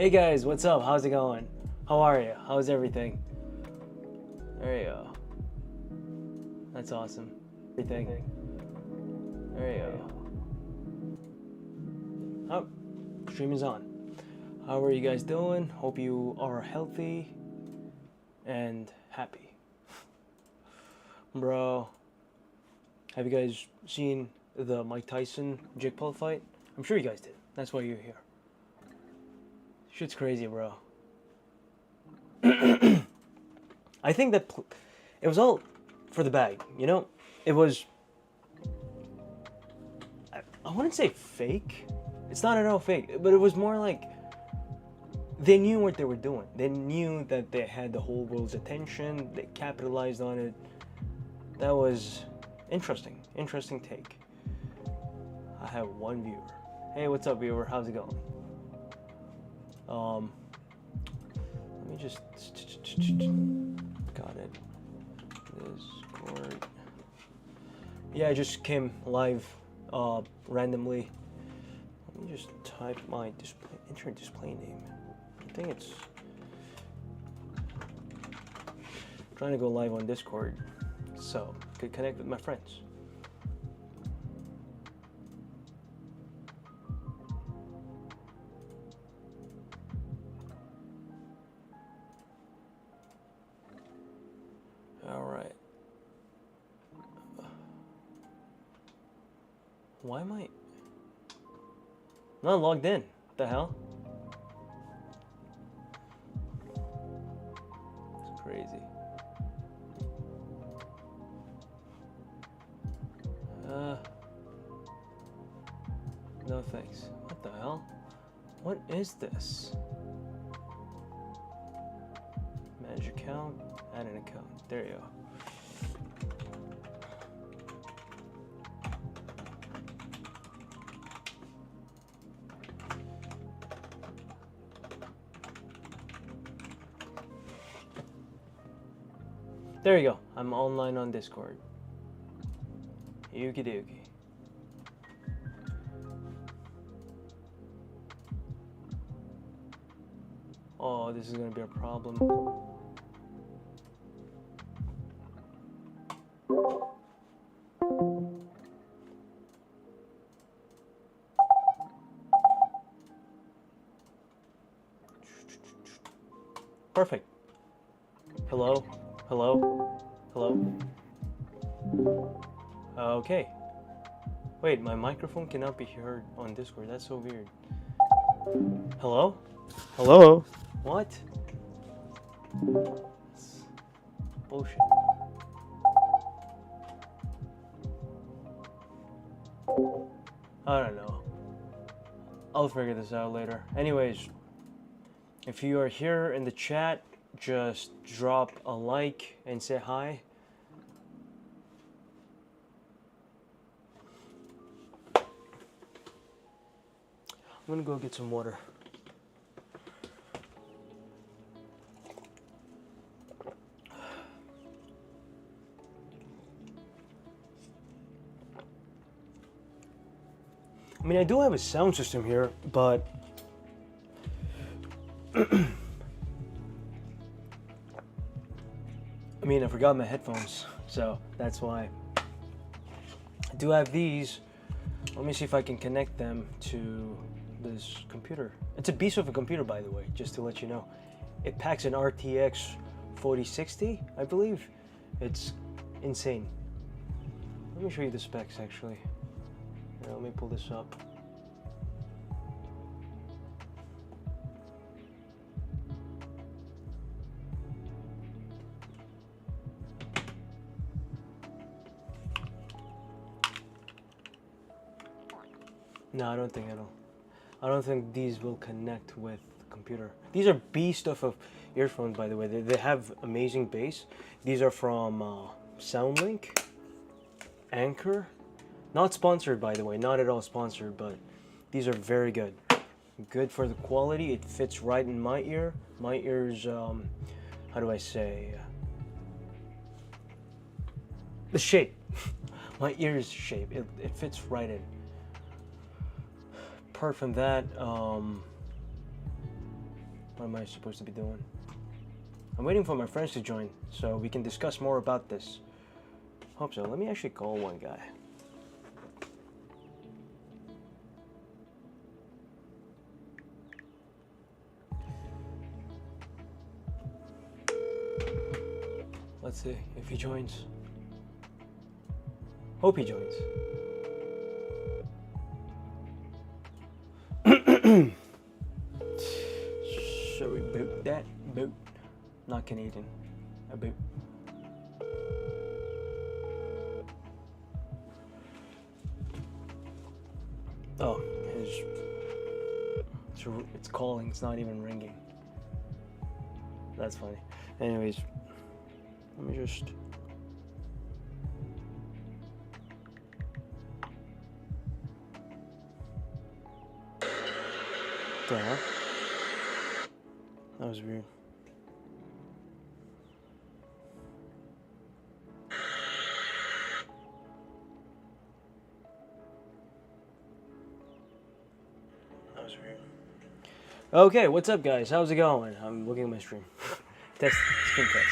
Hey guys, what's up? How's it going? How are you? How's everything? There you go. That's awesome. Everything. There you go. Oh, stream is on. How are you guys doing? Hope you are healthy and happy. Bro, have you guys seen the Mike Tyson Jake Paul fight? I'm sure you guys did. That's why you're here. Shit's crazy, bro. I think that it was all for the bag, you know? It was... I wouldn't say fake. It's not at all fake, but it was more like they knew what they were doing. They knew that they had the whole world's attention. They capitalized on it. That was interesting. Interesting take. I have one viewer. Hey, what's up, viewer? How's it going? Let me just... Got it. Discord. Yeah, I just came live randomly. Let me just type my internet display name. I think it's... trying to go live on Discord, so could connect with my friends. All right. Why am I not logged in? What the hell? It's crazy. No thanks. What the hell? What is this? Manage account, add an account. There you go. There you go. I'm online on Discord. Yuki dookie. Oh, this is gonna be a problem. Perfect. Hello? Hello? Hello? Okay. Wait, my microphone cannot be heard on Discord. That's so weird. Hello? Hello? What? It's bullshit. I don't know. I'll figure this out later. Anyways, if you are here in the chat, just drop a like and say hi. I'm gonna go get some water. I mean, I do have a sound system here, but I mean, I forgot my headphones, so that's why. I do have these. Let me see if I can connect them to this computer. It's a beast of a computer, by the way, just to let you know. It packs an RTX 4060, I believe. It's insane. Let me show you the specs, actually. Here, let me pull this up. No, I don't think it'll. I don't think these will connect with the computer. These are beast of earphones, by the way. They have amazing bass. These are from SoundLink, Anchor. Not sponsored, by the way. Not at all sponsored, but these are very good. Good for the quality. It fits right in my ear. My ear's, how do I say? The shape. My ear's shape. It fits right in. Apart from that, What am I supposed to be doing? I'm waiting for my friends to join so we can discuss more about this. Hope so. Let me actually call one guy. Let's see if he joins. Hope he joins. Shall we boot that? Boot. Not Canadian. A boot. Oh, it's calling. It's not even ringing. That's funny. Anyways, let me just. The hell? That was weird. That was weird. Okay, what's up, guys? How's it going? I'm looking at my stream. Test, screen test.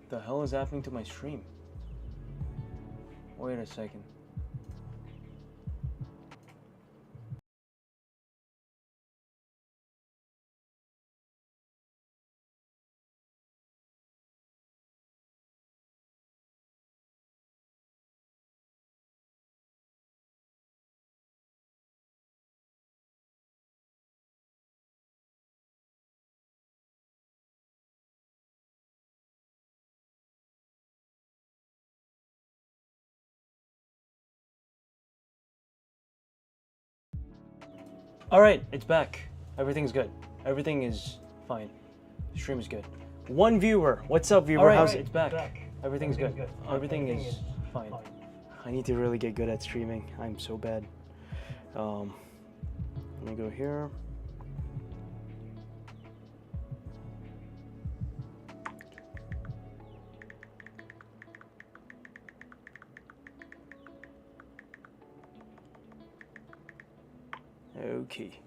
The hell is happening to my stream? Wait a second. Alright, it's back. Everything's good. Everything is fine. The stream is good. One viewer. What's up, viewer? Alright, How's it? It's back. Everything's good. good. Everything is fine. I need to really get good at streaming. I'm so bad. Let me go here. Okay.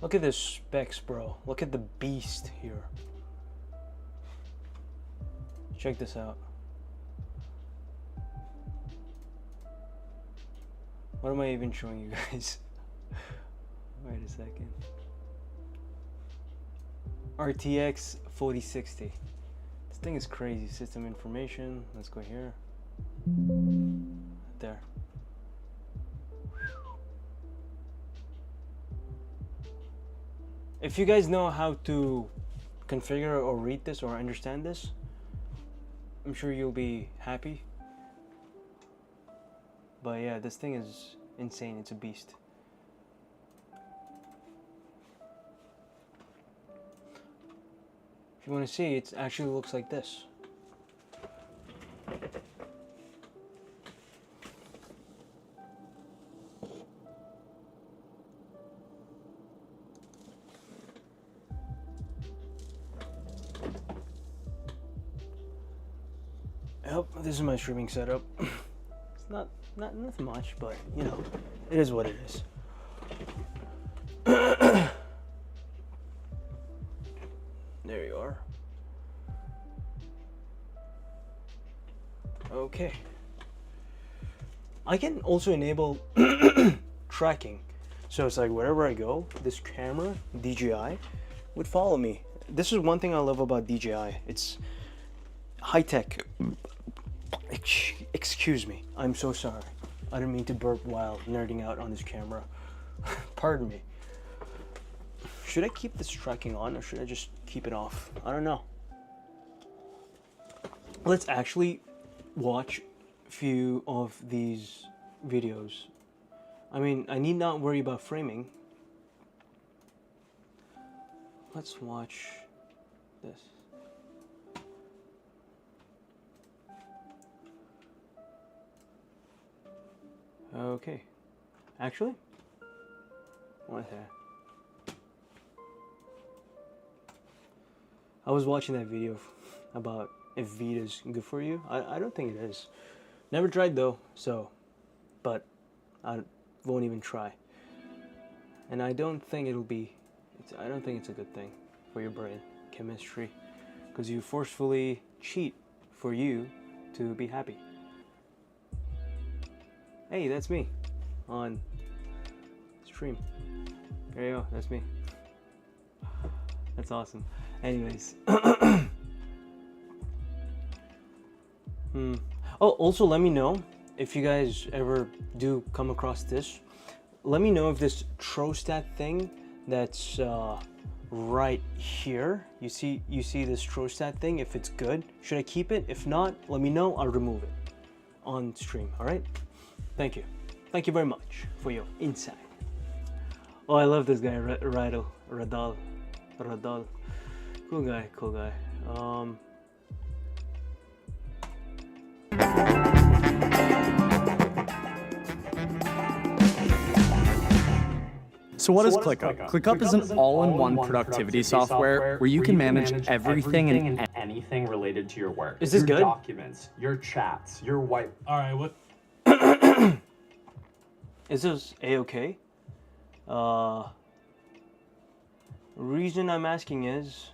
Look at this specs, bro. Look at the beast here. Check this out. What am I even showing you guys? Wait a second. RTX 4060. This thing is crazy. System information. Let's go here. There. If you guys know how to configure or read this or understand this, I'm sure you'll be happy. But yeah, this thing is insane. It's a beast. If you want to see, it actually looks like this. Yep, this is my streaming setup. It's not nothing much, but you know, it is what it is. There you are. Okay. I can also enable tracking. So it's like wherever I go, this camera, DJI, would follow me. This is one thing I love about DJI. It's high tech. Excuse me. I'm so sorry. I didn't mean to burp while nerding out on this camera. Pardon me. Should I keep this tracking on or should I just keep it off? I don't know. Let's actually watch a few of these videos. I mean, I need not worry about framing. Let's watch this. Okay. Actually, what's that? I was watching that video about if Vita is good for you. I don't think it is. Never tried though, so, but I won't even try. And I don't think it'll be, I don't think it's a good thing for your brain, chemistry, because you forcefully cheat for you to be happy. Hey, that's me on stream. There you go, that's me. That's awesome. Anyways. Oh, also let me know if you guys ever do come across this. Let me know if this Trostat thing that's right here, you see this Trostat thing, if it's good. Should I keep it? If not, let me know, I'll remove it on stream, all right? Thank you. Thank you very much for your insight. Oh, I love this guy, Radal. Cool guy, cool guy. So what is ClickUp? ClickUp is an all-in-one productivity software where you can manage everything and anything related to your work. Is this your good? Documents, your chats, your white. All right, what? Is this a-okay? Reason I'm asking is,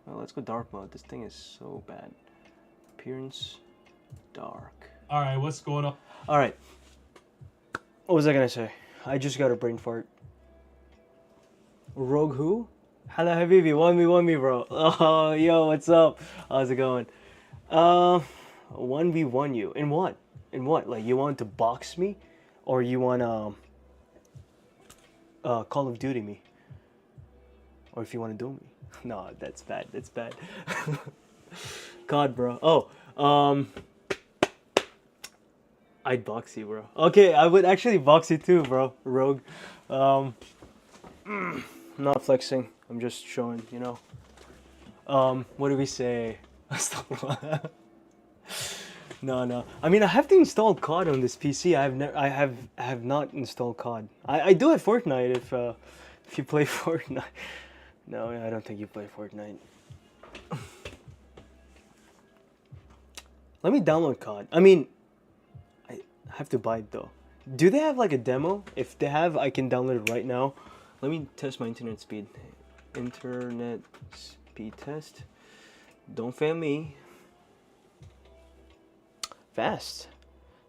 well, let's go dark mode. This thing is so bad. Appearance, dark. All right, what's going on? All right. What was I gonna say? I just got a brain fart. Rogue who? Hello, Habibi. 1v1 bro. Oh, yo, what's up? How's it going? 1v1 you. In what? In what? Like, you want to box me? Or you want Call of Duty me? Or if you want to do me? No, that's bad. That's bad. God, bro. Oh, I'd box you, bro. Okay, I would actually box you too, bro. Rogue. Not flexing. I'm just showing, you know. What do we say? No. I mean, I have to install COD on this PC. I have not installed COD. I do at Fortnite if you play Fortnite. No, I don't think you play Fortnite. Let me download COD. I mean, I have to buy it though. Do they have like a demo? If they have, I can download it right now. Let me test my internet speed. Internet speed test. Don't fail me. Fast.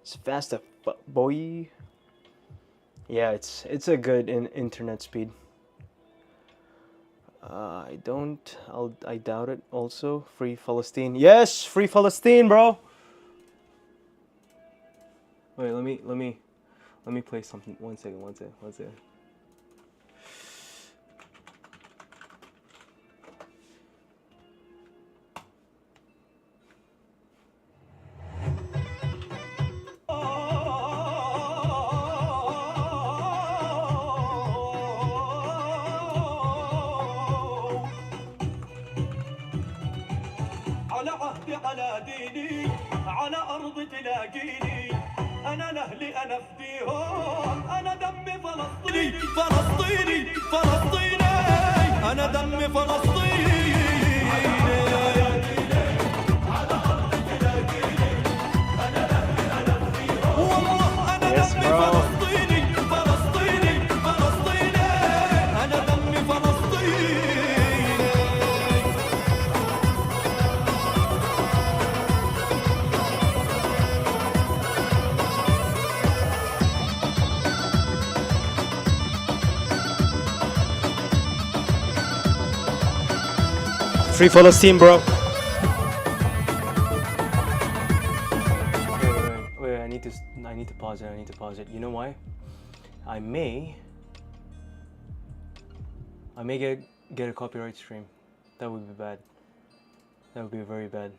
It's fast, boy. Yeah, it's a good internet speed. I doubt it. Also, free Palestine. Yes, free Palestine, bro. Wait, let me play something. One second. على عهدي على ديني على أرض تلاقيني أنا لأهلي أنا فديهم أنا دمي فلسطيني فلسطيني فلسطيني أنا دمي فلسطيني على أرض تلاقيني أنا لأهلي أنا فديهم والله أنا دمي فلسطيني فلسطيني فلسطيني أنا دمي فلسطيني Free Palestine, bro. Wait, I need to pause it. need to pause it. You know why? I may get a copyright stream. That would be bad. That would be very bad.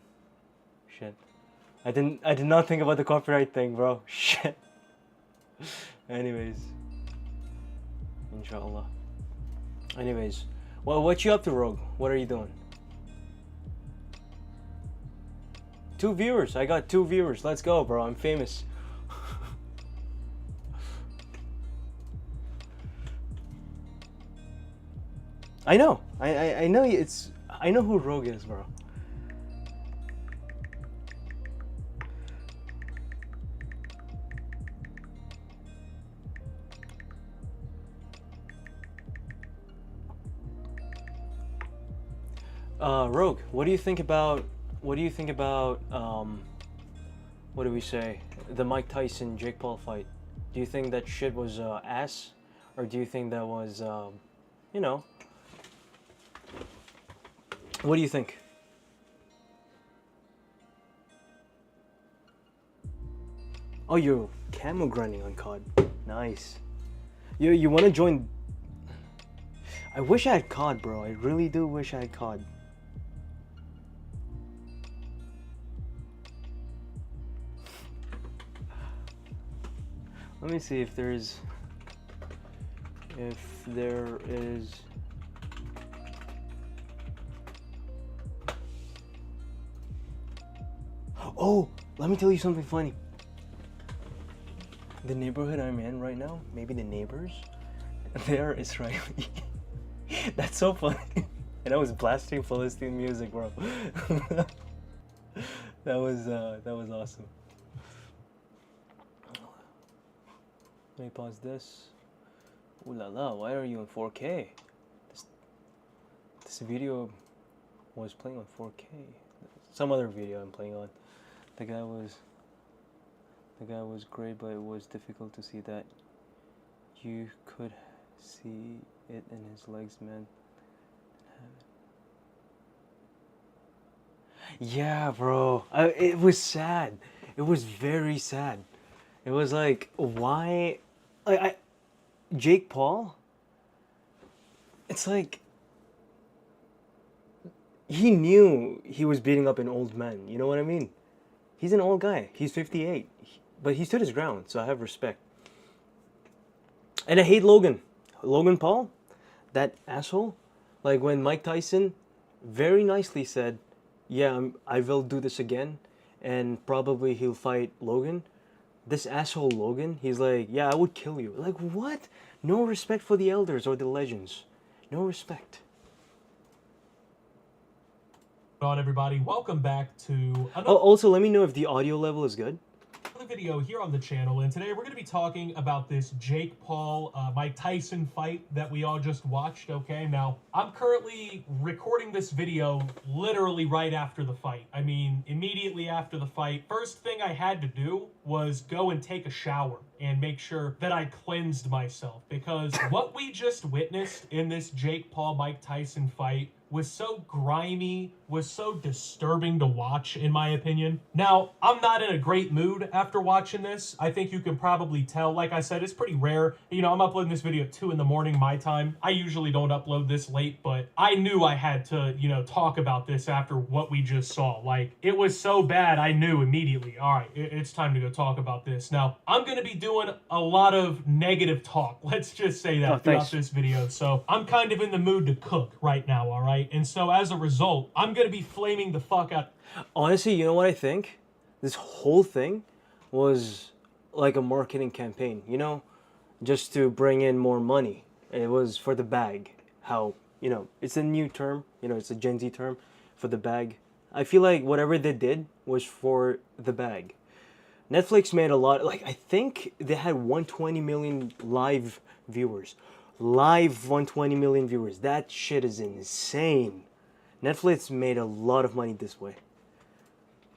Shit. I did not think about the copyright thing, bro. Shit. Anyways. Inshallah. Anyways. Well, what you up to, Rogue? What are you doing? 2 viewers. I got 2 viewers. Let's go, bro. I'm famous. I know. I know I know who Rogue is, bro. Rogue, what do you think about what do we say, the Mike Tyson Jake Paul fight? Do you think that shit was ass, or do you think that was you know, what do you think? Oh, you're camel grinding on COD. Nice. You want to join? I wish I had COD, bro. I really do wish I had COD. Let me see if there is. Oh, let me tell you something funny. The neighborhood I'm in right now, maybe the neighbors, they're Israeli. That's so funny. And I was blasting Philistine music, bro. That was awesome. Let me pause this. Ooh la la, why are you in 4K? This video was playing on 4K. Some other video I'm playing on. The guy was great, but it was difficult to see that. You could see it in his legs, man. Yeah, bro. It was sad. It was very sad. It was like, why? Jake Paul? It's like, he knew he was beating up an old man. You know what I mean? He's an old guy. He's 58. But he stood his ground, so I have respect. And I hate Logan. Logan Paul? That asshole? Like when Mike Tyson very nicely said, yeah, I will do this again. And probably he'll fight Logan. This asshole Logan, he's like, yeah, I would kill you. Like, what? No respect for the elders or the legends. No respect. On everybody, welcome back to another Also, let me know if the audio level is good. video here on the channel, and today we're going to be talking about this Jake Paul Mike Tyson fight that we all just watched. Okay, now I'm currently recording this video literally right after the fight. I mean, immediately after the fight. First thing I had to do was go and take a shower and make sure that I cleansed myself, because what we just witnessed in this Jake Paul Mike Tyson fight was so grimy, was so disturbing to watch, in my opinion. Now, I'm not in a great mood after watching this. I think you can probably tell. Like I said, it's pretty rare. You know, I'm uploading this video at 2 in the morning, my time. I usually don't upload this late, but I knew I had to, you know, talk about this after what we just saw. Like, it was so bad, I knew immediately, all right, it's time to go talk about this. Now, I'm gonna be doing a lot of negative talk, let's just say that, throughout this video. So, I'm kind of in the mood to cook right now, all right? And so as a result, I'm going to be flaming the fuck out. Honestly, you know what I think? This whole thing was like a marketing campaign, you know? Just to bring in more money. It was for the bag. How, you know, it's a new term, you know, it's a Gen Z term for the bag. I feel like whatever they did was for the bag. Netflix made a lot, like I think they had 120 million live viewers. Live 120 million viewers. That shit is insane. Netflix made a lot of money this way.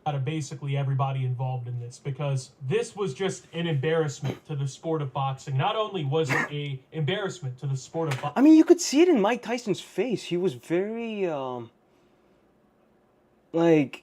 Out of basically everybody involved in this, because this was just an embarrassment to the sport of boxing. Not only was it a embarrassment to the sport of boxing. I mean, you could see it in Mike Tyson's face. He was very, like,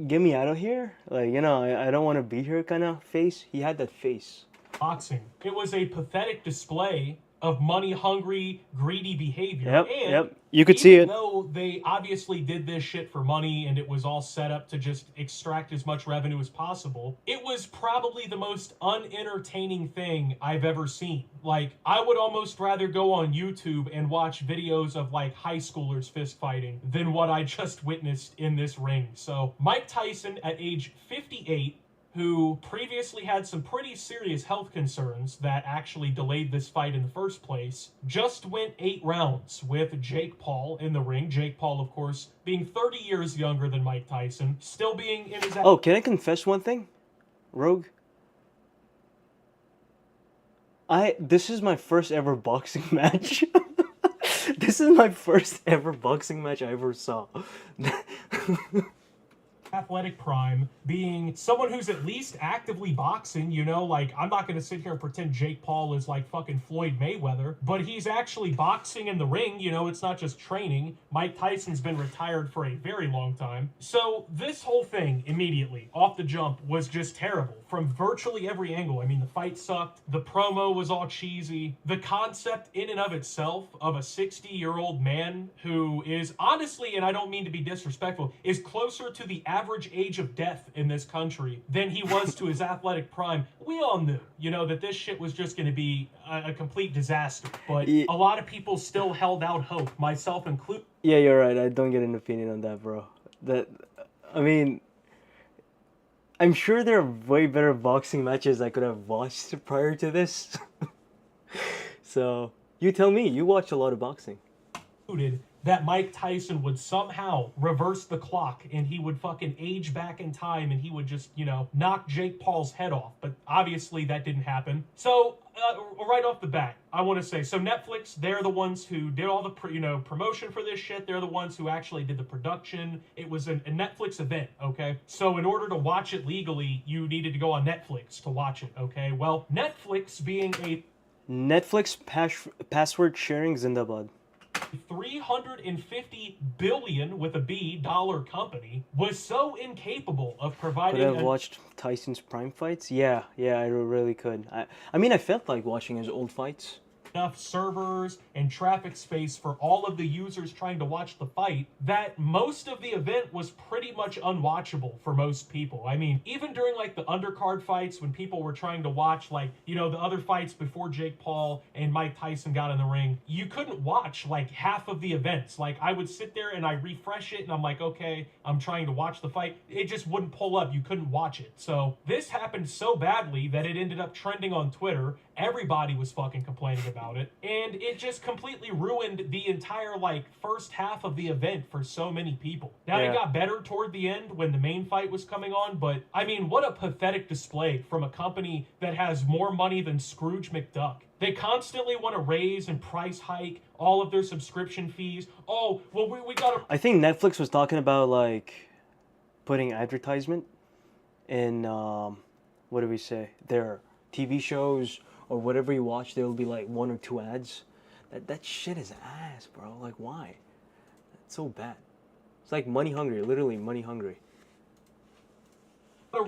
get me out of here. Like, you know, I don't want to be here kind of face. He had that face. boxing. It was a pathetic display of money-hungry, greedy behavior. Yep, And yep. You could see it. even though they obviously did this shit for money and it was all set up to just extract as much revenue as possible, it was probably the most unentertaining thing I've ever seen. Like, I would almost rather go on YouTube and watch videos of, like, high schoolers fist fighting than what I just witnessed in this ring. So, Mike Tyson, at age 58, who previously had some pretty serious health concerns that actually delayed this fight in the first place, just went 8 rounds with Jake Paul in the ring. Jake Paul, of course, being 30 years younger than Mike Tyson, still being in his... Oh, can I confess one thing, Rogue? This is my first ever boxing match. This is my first ever boxing match I ever saw. athletic prime, being someone who's at least actively boxing, you know, like, I'm not going to sit here and pretend Jake Paul is like fucking Floyd Mayweather, but he's actually boxing in the ring, you know, it's not just training. Mike Tyson's been retired for a very long time. So this whole thing, immediately, off the jump, was just terrible from virtually every angle. I mean, the fight sucked, the promo was all cheesy, the concept in and of itself of a 60-year-old man who is honestly, and I don't mean to be disrespectful, is closer to the average age of death in this country than he was to his athletic prime. We all knew, you know, that this shit was just going to be a complete disaster. But a lot of people still held out hope, myself included. Yeah, you're right. I don't get an opinion on that, bro. I mean, I'm sure there are way better boxing matches I could have watched prior to this. So, you tell me. You watch a lot of boxing. That Mike Tyson would somehow reverse the clock and he would fucking age back in time and he would just, you know, knock Jake Paul's head off. But obviously that didn't happen. So right off the bat, I want to say, so Netflix, they're the ones who did all the promotion for this shit. They're the ones who actually did the production. It was a Netflix event, okay? So in order to watch it legally, you needed to go on Netflix to watch it, okay? Well, Netflix being a... Netflix password sharing Zindabad. 350 billion with a B dollar company was so incapable of providing. Could I have watched Tyson's prime fights? Yeah, I really could. I mean, I felt like watching his old fights. Enough servers and traffic space for all of the users trying to watch the fight that most of the event was pretty much unwatchable for most people. I mean, even during like the undercard fights when people were trying to watch, like, you know, the other fights before Jake Paul and Mike Tyson got in the ring, you couldn't watch like half of the events. Like, I would sit there and I refresh it and I'm like, okay, I'm trying to watch the fight. It just wouldn't pull up. You couldn't watch it. So this happened so badly that it ended up trending on Twitter. Everybody was fucking complaining about it, and it just completely ruined the entire like first half of the event for so many people. Now it got better toward the end when the main fight was coming on, but I mean, what a pathetic display from a company that has more money than Scrooge McDuck. They constantly want to raise and price hike all of their subscription fees. Oh, well, we gotta... I think Netflix was talking about like putting advertisement in what do we say, their TV shows or whatever you watch. There will be like 1 or 2 ads. That shit is ass, bro. Like, why? It's so bad. It's like money hungry, literally money hungry.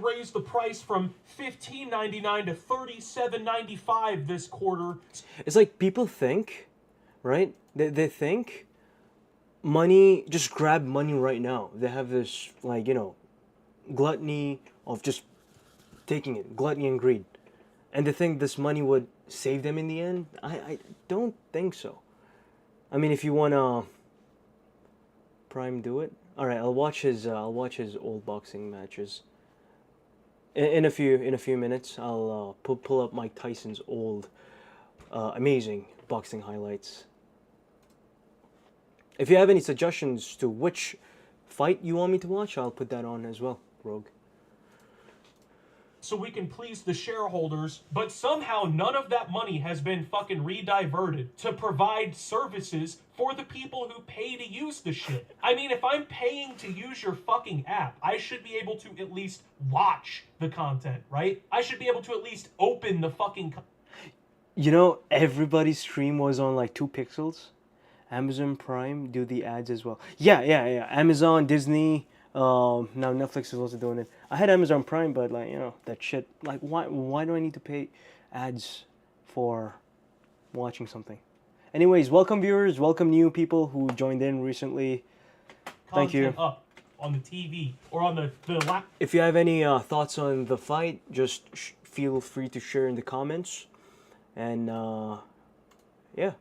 Raise the price from $15.99 to $37.95 this quarter. It's like people think, right? They think money, just grab money right now. They have this, like, you know, gluttony of just taking it, gluttony and greed. And they think this money would save them in the end. I don't think so. I mean, if you wanna Prime do it, all right. I'll watch his old boxing matches. In a few minutes, I'll pull up Mike Tyson's old, amazing boxing highlights. If you have any suggestions to which fight you want me to watch, I'll put that on as well, Rogue. So we can please the shareholders, but somehow none of that money has been fucking re-diverted to provide services for the people who pay to use the shit. I mean, if I'm paying to use your fucking app, I should be able to at least watch the content, right? I should be able to at least open the fucking... You know, everybody's stream was on like 2 pixels. Amazon Prime do the ads as well. Yeah. Amazon, Disney... now Netflix is also doing it. I had Amazon Prime, but like, you know, that shit, like, why do I need to pay ads for watching something. Anyways, welcome viewers, welcome new people who joined in recently. Thank you. Content up on the TV or on the lap. If you have any thoughts on the fight, just feel free to share in the comments. And yeah.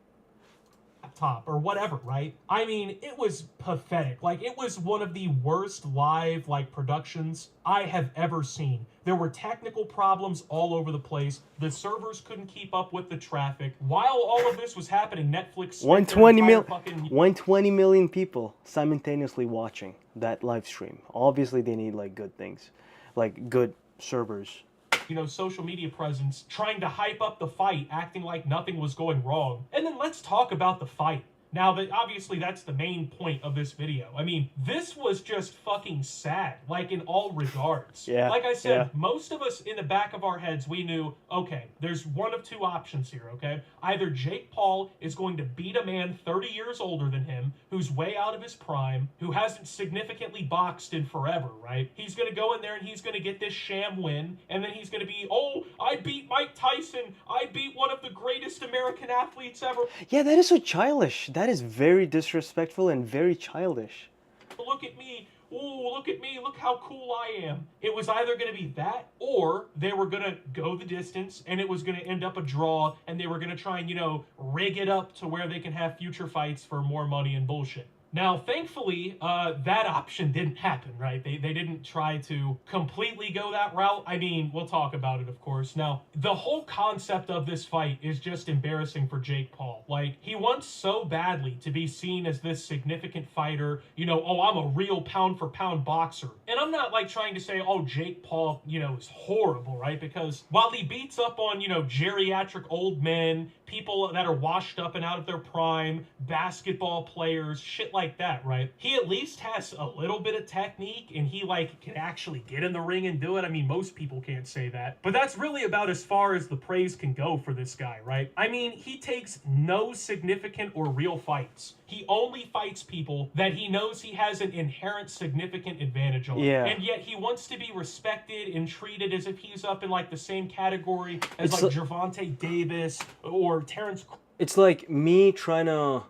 Laptop or whatever, right? I mean, it was pathetic. Like, it was one of the worst live, like, productions I have ever seen. There were technical problems all over the place. The servers couldn't keep up with the traffic. While all of this was happening, Netflix... 120 million people simultaneously watching that live stream. Obviously, they need, like, good things. Like, good servers. You know, social media presence, trying to hype up the fight, acting like nothing was going wrong. And then let's talk about the fight. Now, obviously, that's the main point of this video. I mean, this was just fucking sad, like, in all regards. Yeah, like I said, yeah. most of us in the back of our heads, we knew, okay, there's one of two options here, okay? Either Jake Paul is going to beat a man 30 years older than him, who's way out of his prime, who hasn't significantly boxed in forever, right? He's going to go in there and he's going to get this sham win, and then he's going to be, oh, I beat Mike Tyson. I beat one of the greatest American athletes ever. Yeah, that is so childish. That is very disrespectful and very childish. Look at me. Ooh, look at me. Look how cool I am. It was either going to be that, or they were going to go the distance, and it was going to end up a draw, and they were going to try and, you know, rig it up to where they can have future fights for more money and bullshit. Now, thankfully, that option didn't happen, right? They didn't try to completely go that route. I mean, we'll talk about it, of course. Now, the whole concept of this fight is just embarrassing for Jake Paul. Like, he wants so badly to be seen as this significant fighter, you know, oh, I'm a real pound-for-pound boxer. And I'm not, like, trying to say, oh, Jake Paul, you know, is horrible, right? Because while he beats up on, you know, geriatric old men, people that are washed up and out of their prime, basketball players, shit like that, right? He at least has a little bit of technique, and he, like, can actually get in the ring and do it. I mean, most people can't say that. But that's really about as far as the praise can go for this guy, right? I mean, he takes no significant or real fights. He only fights people that he knows he has an inherent significant advantage on. Yeah. And yet he wants to be respected and treated as if he's up in, like, the same category as, It's like, Gervonta Davis or Terrence... It's like me trying to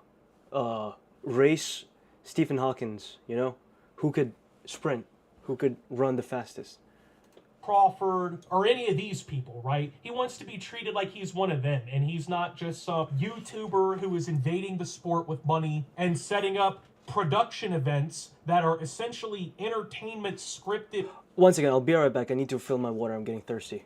race Stephen Hawkins, you know? Who could sprint? Who could run the fastest? Crawford, or any of these people, right? He wants to be treated like he's one of them, and he's not just some YouTuber who is invading the sport with money and setting up production events that are essentially entertainment scripted. Once again, I'll be right back. I need to fill my water. I'm getting thirsty.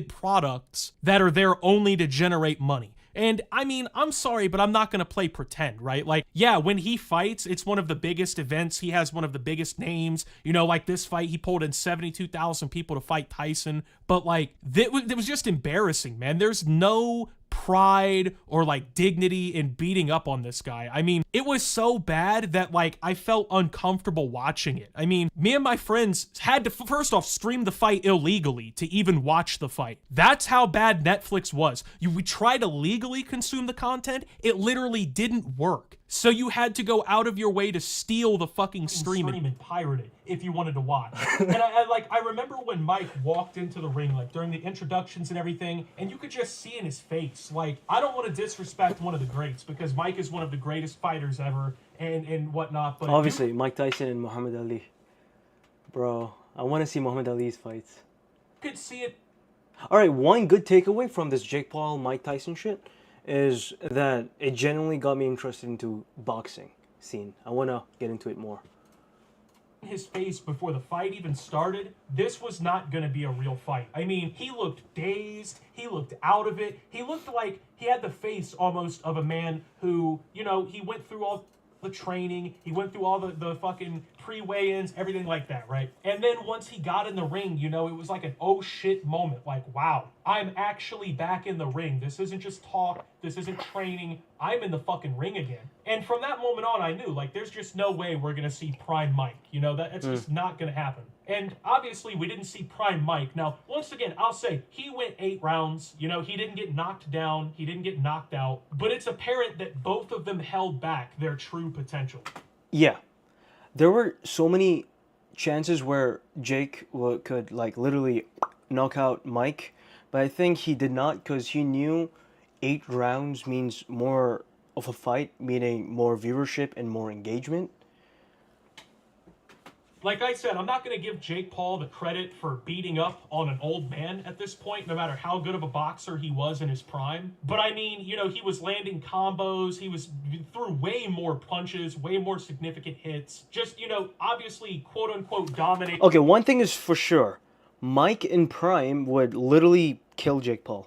Products that are there only to generate money. And I mean, I'm sorry, but I'm not going to play pretend, right? Like, yeah, when he fights, it's one of the biggest events. He has one of the biggest names. You know, like this fight, he pulled in 72,000 people to fight Tyson. But like, it was just embarrassing, man. There's no pride or like dignity in beating up on this guy. I mean, it was so bad that like I felt uncomfortable watching it. I mean, me and my friends had to first off stream the fight illegally to even watch the fight. That's how bad Netflix was. We tried to legally consume the content. It literally didn't work. So you had to go out of your way to steal the fucking stream and pirate it if you wanted to watch. And I remember when Mike walked into the ring, like during the introductions and everything, and you could just see in his face, like, I don't want to disrespect one of the greats because Mike is one of the greatest fighters ever and whatnot. But obviously, Mike Tyson and Muhammad Ali. Bro, I want to see Muhammad Ali's fights. You could see it. All right, one good takeaway from this Jake Paul, Mike Tyson shit is that it genuinely got me interested into boxing scene. I want to get into it more. His face before the fight even started, this was not going to be a real fight. I mean, he looked dazed. He looked out of it. He looked like he had the face almost of a man who, you know, he went through all the training. He went through all the fucking pre-weigh-ins, everything like that, right? And then once he got in the ring, you know, it was like an oh shit moment. Like, wow, I'm actually back in the ring. This isn't just talk. This isn't training. I'm in the fucking ring again. And from that moment on, I knew, like, there's just no way we're going to see Prime Mike. You know, that's just not going to happen. And obviously, we didn't see Prime Mike. Now, once again, I'll say, he went 8 rounds. You know, he didn't get knocked down. He didn't get knocked out. But it's apparent that both of them held back their true potential. Yeah. There were so many chances where Jake could, like, literally knock out Mike. But I think he did not because he knew 8 rounds means more of a fight, meaning more viewership and more engagement. Like I said, I'm not going to give Jake Paul the credit for beating up on an old man at this point, no matter how good of a boxer he was in his prime. But I mean, you know, he was landing combos, he threw way more punches, way more significant hits. Just, you know, obviously, quote-unquote, dominate. Okay, one thing is for sure. Mike in prime would literally kill Jake Paul.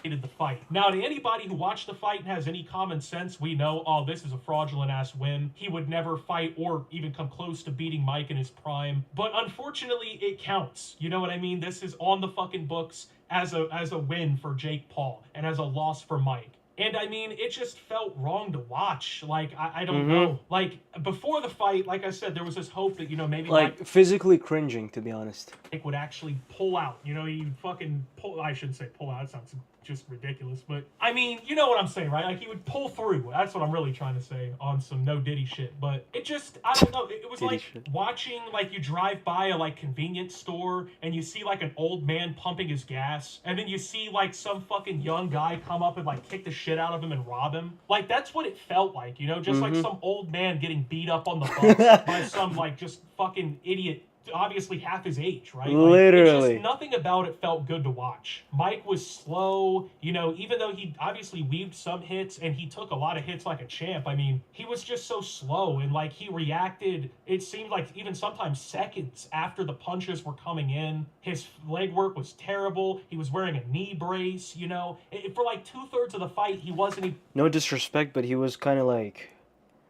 The fight. Now, to anybody who watched the fight and has any common sense, we know, oh, this is a fraudulent-ass win. He would never fight or even come close to beating Mike in his prime. But unfortunately, it counts. You know what I mean? This is on the fucking books as a win for Jake Paul and as a loss for Mike. And I mean, it just felt wrong to watch. Like, I don't know. Like, before the fight, like I said, there was this hope that, you know, maybe Like, physically cringing, to be honest. Mike would actually pull out. You know, he'd fucking pull. I shouldn't say pull out. It sounds just ridiculous. But, I mean, you know what I'm saying, right? Like, he would pull through. That's what I'm really trying to say on some no Diddy shit. But it just, I don't know. It was Diddy like shit. watching, like, you drive by a, like, convenience store and you see, like, an old man pumping his gas. And then you see, like, some fucking young guy come up and, like, kick the shit out of him and rob him. Like, that's what it felt like, you know? Just like some old man getting beat up on the bus by some, like, just fucking idiot, obviously half his age, right? Like, Literally. it's just, nothing about it felt good to watch. Mike was slow, you know, even though he obviously weaved some hits and he took a lot of hits like a champ. I mean, he was just so slow and, like, he reacted, it seemed like even sometimes seconds after the punches were coming in. His leg work was terrible. He was wearing a knee brace, you know. For like 2/3 of the fight, he wasn't even No disrespect, but he was kind of like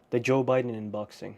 the Joe Biden in boxing.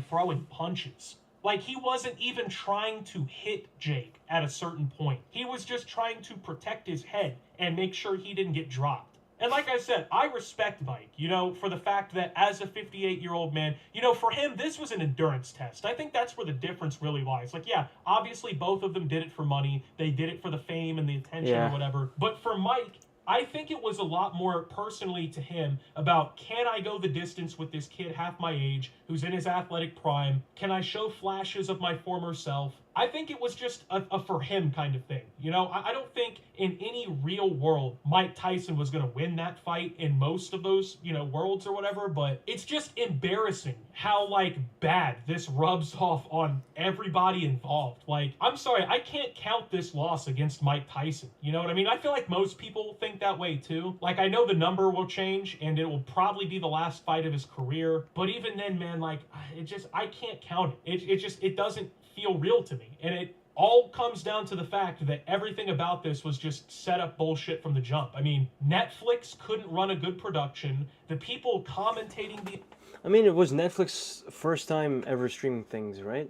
throwing punches. Like, he wasn't even trying to hit Jake at a certain point. He was just trying to protect his head and make sure he didn't get dropped. And like I said, I respect Mike, you know, for the fact that as a 58-year-old man, you know, for him, this was an endurance test. I think that's where the difference really lies. Like, yeah, obviously both of them did it for money. They did it for the fame and the attention or whatever. But for Mike, I think it was a lot more personally to him about, can I go the distance with this kid half my age who's in his athletic prime? Can I show flashes of my former self? I think it was just a for him kind of thing. You know, I don't think in any real world Mike Tyson was going to win that fight in most of those, you know, worlds or whatever, but it's just embarrassing how, like, bad this rubs off on everybody involved. Like, I'm sorry, I can't count this loss against Mike Tyson. You know what I mean? I feel like most people think that way too. Like, I know the number will change and it will probably be the last fight of his career, but even then, man, like, it just, I can't count it. It doesn't feel real to me. And it all comes down to the fact that everything about this was just set up bullshit from the jump. I mean, Netflix couldn't run a good production. The people commentating the... I mean, it was Netflix's first time ever streaming things, right?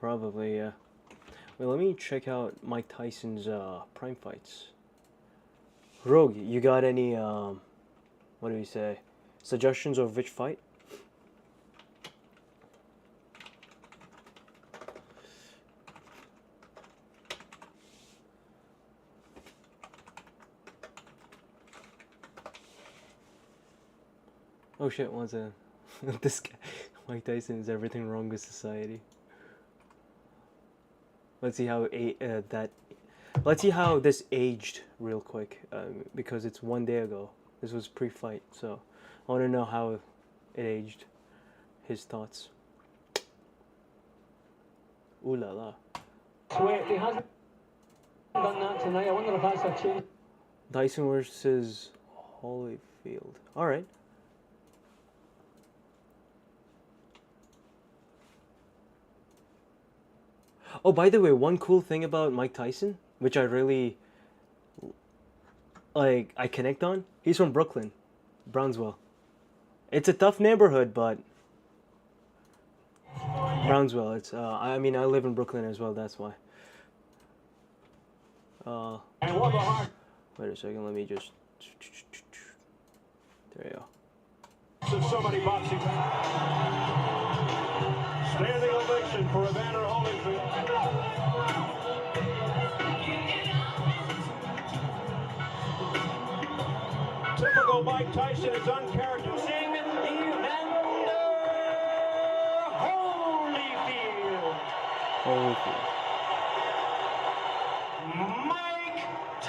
Probably, yeah. Wait, let me check out Mike Tyson's prime fights. Rogue, you got any, what do you say, suggestions of which fight? Oh shit, what's a this guy, Mike Tyson, is everything wrong with society? Let's see how let's see how this aged real quick, because it's 1 day ago. This was pre-fight, so I want to know how it aged. His thoughts. Ooh la la. Sweat, he hasn't done that tonight. I wonder if that's a change. Tyson versus Holyfield. All right. Oh, by the way, one cool thing about Mike Tyson, which I really, like, I connect on, he's from Brooklyn, Brownsville. It's a tough neighborhood, but Brownsville, it's, I mean, I live in Brooklyn as well, that's why. Wait a second, let me just, there you go. Somebody boxing. Standing ovation for Evander Holyfield. Typical Mike Tyson is uncharacteristic. Evander Holyfield. Holyfield.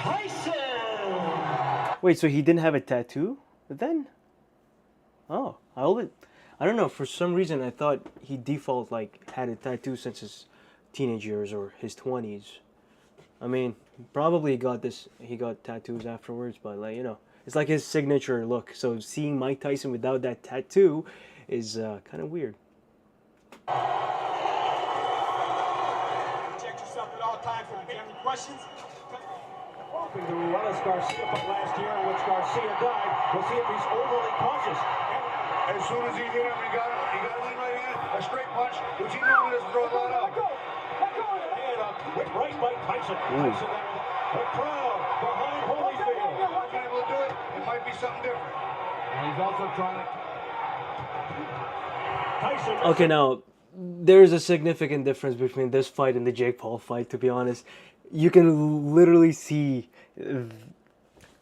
Tyson. Wait, so he didn't have a tattoo then? Oh, I don't know. For some reason, I thought he default like had a tattoo since his teenage years or his 20s. I mean, probably he got tattoos afterwards, but like, you know, it's like his signature look. So seeing Mike Tyson without that tattoo is kind of weird. Check yourself at all times. If you have any questions, hoping to Ruelas Garcia fought last year in which Garcia died. We'll see if he's overly cautious. As soon as he hit him, he got a lean right hand, a straight punch, which he normally doesn't throw a lot of. And with right by Tyson. Tyson there. The crowd behind Holyfield. Not able to do it. It might be something different. And he's also trying to. Tyson. Okay, now there's a significant difference between this fight and the Jake Paul fight. To be honest, you can literally see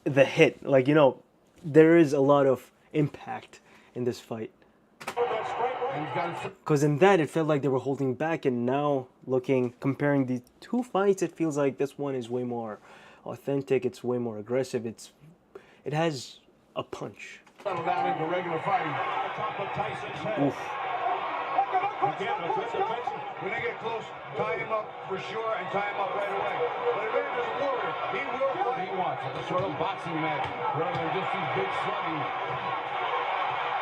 the hit. Like, you know, there is a lot of impact in this fight. Because in that, it felt like they were holding back, and now comparing the two fights, it feels like this one is way more authentic. It's way more aggressive. It has a punch. Settle down into regular fighting. Top of Tyson's head. Oof. Again, a good defensive. When they get close, tie him up for sure and tie him up right away. But Evander's a warrior. He will fight. He wants a sort of boxing match rather than just these big slugging.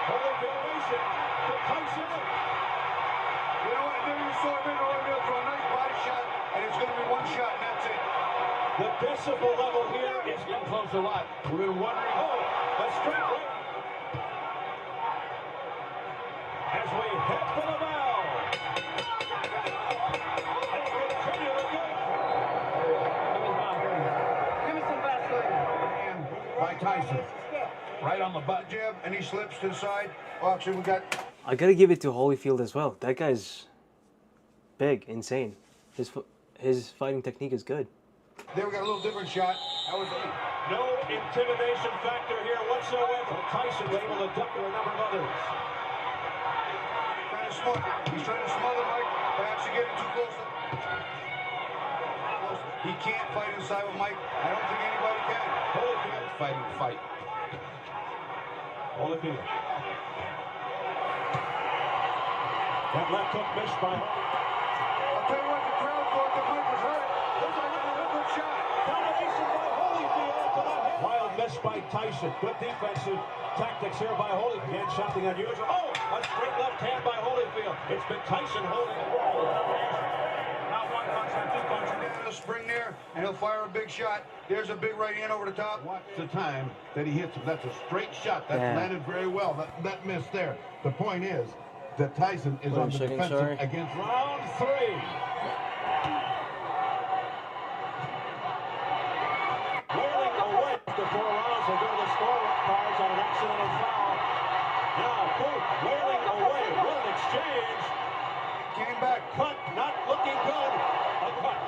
Holyfield nation to Tyson. You know what? There you saw Evander throw a nice body shot, and it's going to be one shot, and that's it. The decibel level here is Getting close a lot. We've been wondering. a straight right. As we head for the bell. And continue to go. Give me some Vaseline. By Tyson. Right on the butt. Jab, and he slips to the side. Oh, actually, we got. I gotta give it to Holyfield as well. That guy's big, insane. His fighting technique is good. There we got a little different shot. That was No intimidation factor here whatsoever. Tyson was able to duck a number of others. trying to smother. He's trying to smother Mike by actually getting too close. He can't fight inside with Mike. I don't think anybody can. Holyfield fighting the fight. Holyfield. That left hook missed by I'll tell you what, the crowd thought that Mike was hurt. Looks like a good shot. domination by Holyfield to the head. Wild miss by Tyson. Good defensive tactics here by Holyfield. Again, something unusual. Oh, a straight left hand by Holyfield. It's been Tyson holding it. Not one punch, not two punches. He'll spring there, and he'll fire a big shot. There's a big right hand over the top. Watch the time that he hits him. That's a straight shot. That's Yeah. landed very well. That miss there. The point is that Tyson is on the defensive against Round three. Wailing away after 4 rounds. We'll go to the score cards on an accidental foul. Now, both wailing away. What an exchange. Came back. Cut, not looking good. A cut.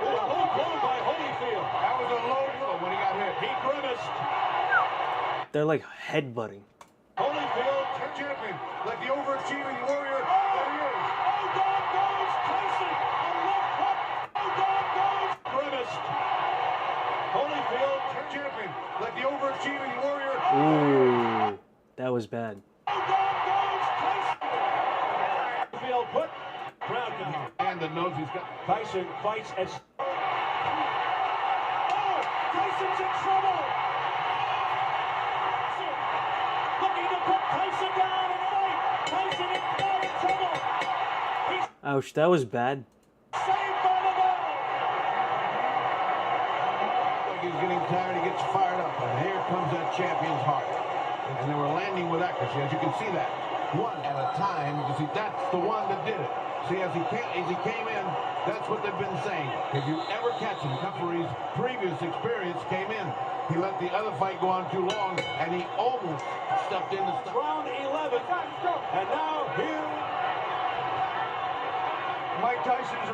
Ooh, a low blow by Holyfield. That was a low blow when he got hit. He grimaced. They're like headbutting. Holyfield. Champion, like the overachieving warrior. Oh, down goes Tyson. A left hook. Oh, down goes grimaced. Holyfield. Champion, like the overachieving warrior. Ooh, that was bad. Oh, down goes Tyson. Holyfield put. Crowd now. and the nose he's got. Tyson fights as. Oh, Tyson's in trouble. Looking to put Tyson down and fight. Tyson in trouble. He's Ouch, that was bad. saved by the bell. Like he's getting tired, he gets fired up, and here comes that champion's heart. And they were landing with accuracy, as you can see that. One at a time, you can see that's the one that did it. See, as he came in, that's what they've been saying. If you ever catch him, referee's previous experience came in. He let the other fight go on too long, and he almost stepped in to stop. Round 11. And now here. Mike Tyson's a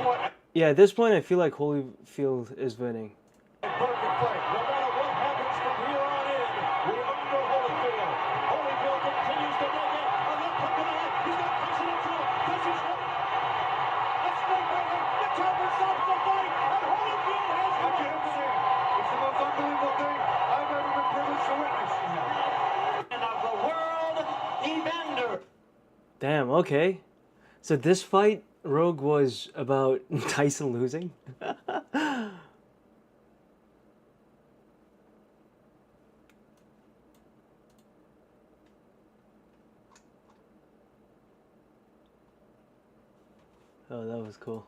what? Yeah, at this point, I feel like Holyfield is winning. Perfect fight. No matter what happens from here on in, we're under Holyfield. Holyfield continues to make it. A left hook to the head. He's got Tyson in trouble. Tyson's hurt. A straight right hand. The champion stops the fight. And Holyfield has won. Damn, okay. So this fight, Rogue, was about Tyson losing? Oh, that was cool.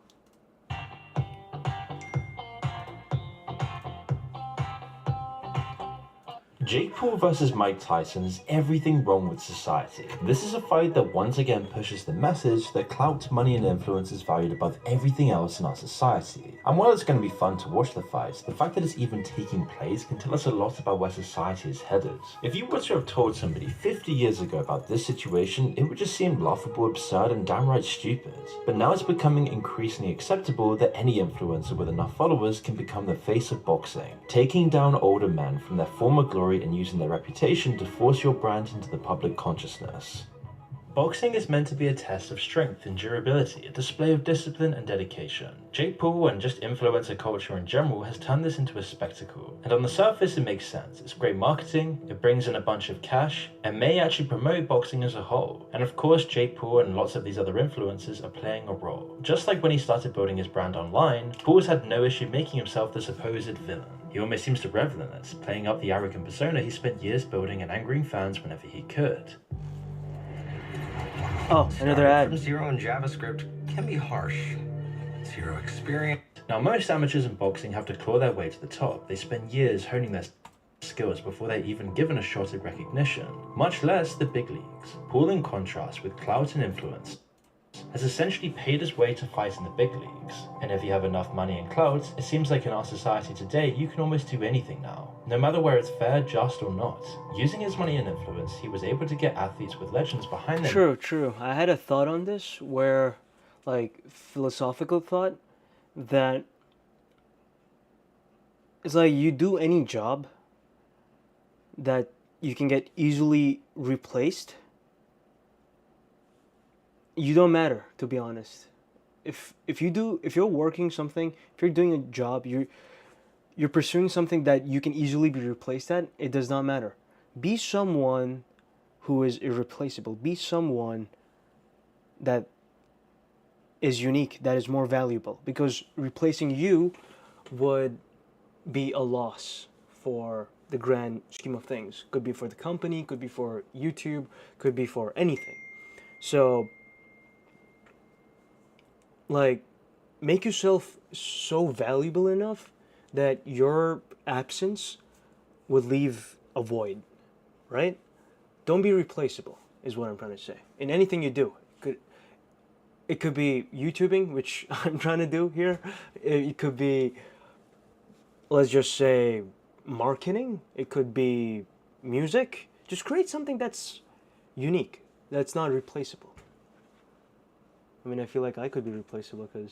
Jake Paul versus Mike Tyson is everything wrong with society. This is a fight that once again pushes the message that clout, money, and influence is valued above everything else in our society. And while it's going to be fun to watch the fight, the fact that it's even taking place can tell us a lot about where society is headed. If you were to have told somebody 50 years ago about this situation, it would just seem laughable, absurd, and downright stupid. But now it's becoming increasingly acceptable that any influencer with enough followers can become the face of boxing, taking down older men from their former glory and using their reputation to force your brand into the public consciousness. Boxing is meant to be a test of strength and durability, a display of discipline and dedication. Jake Paul and just influencer culture in general has turned this into a spectacle. And on the surface it makes sense. It's great marketing, it brings in a bunch of cash, and may actually promote boxing as a whole. And of course Jake Paul and lots of these other influencers are playing a role. Just like when he started building his brand online, Paul's had no issue making himself the supposed villain. He almost seems to revel in this, playing up the arrogant persona he spent years building and angering fans whenever he could. Oh, another ad. From zero in JavaScript can be harsh. Zero experience. Now, most amateurs in boxing have to claw their way to the top. They spend years honing their skills before they're even given a shot at recognition, much less the big leagues. Paul, in contrast, with clout and influence, has essentially paid his way to fight in the big leagues. And if you have enough money and clout, it seems like in our society today, you can almost do anything now, no matter where it's fair, just, or not. Using his money and influence, he was able to get athletes with legends behind them. True. I had a thought on this where, like, philosophical thought, that it's like you do any job that you can get easily replaced, you don't matter, to be honest. If you're working something, if you're doing a job, you're pursuing something that you can easily be replaced at, it does not matter. Be someone who is irreplaceable. Be someone that is unique, that is more valuable, because replacing you would be a loss for the grand scheme of things. Could be for the company, could be for YouTube, could be for anything. So, like, make yourself so valuable enough that your absence would leave a void, right? Don't be replaceable, is what I'm trying to say. In anything you do, it could be YouTubing, which I'm trying to do here. It could be, let's just say, marketing. It could be music. Just create something that's unique, that's not replaceable. I mean, I feel like I could be replaceable because,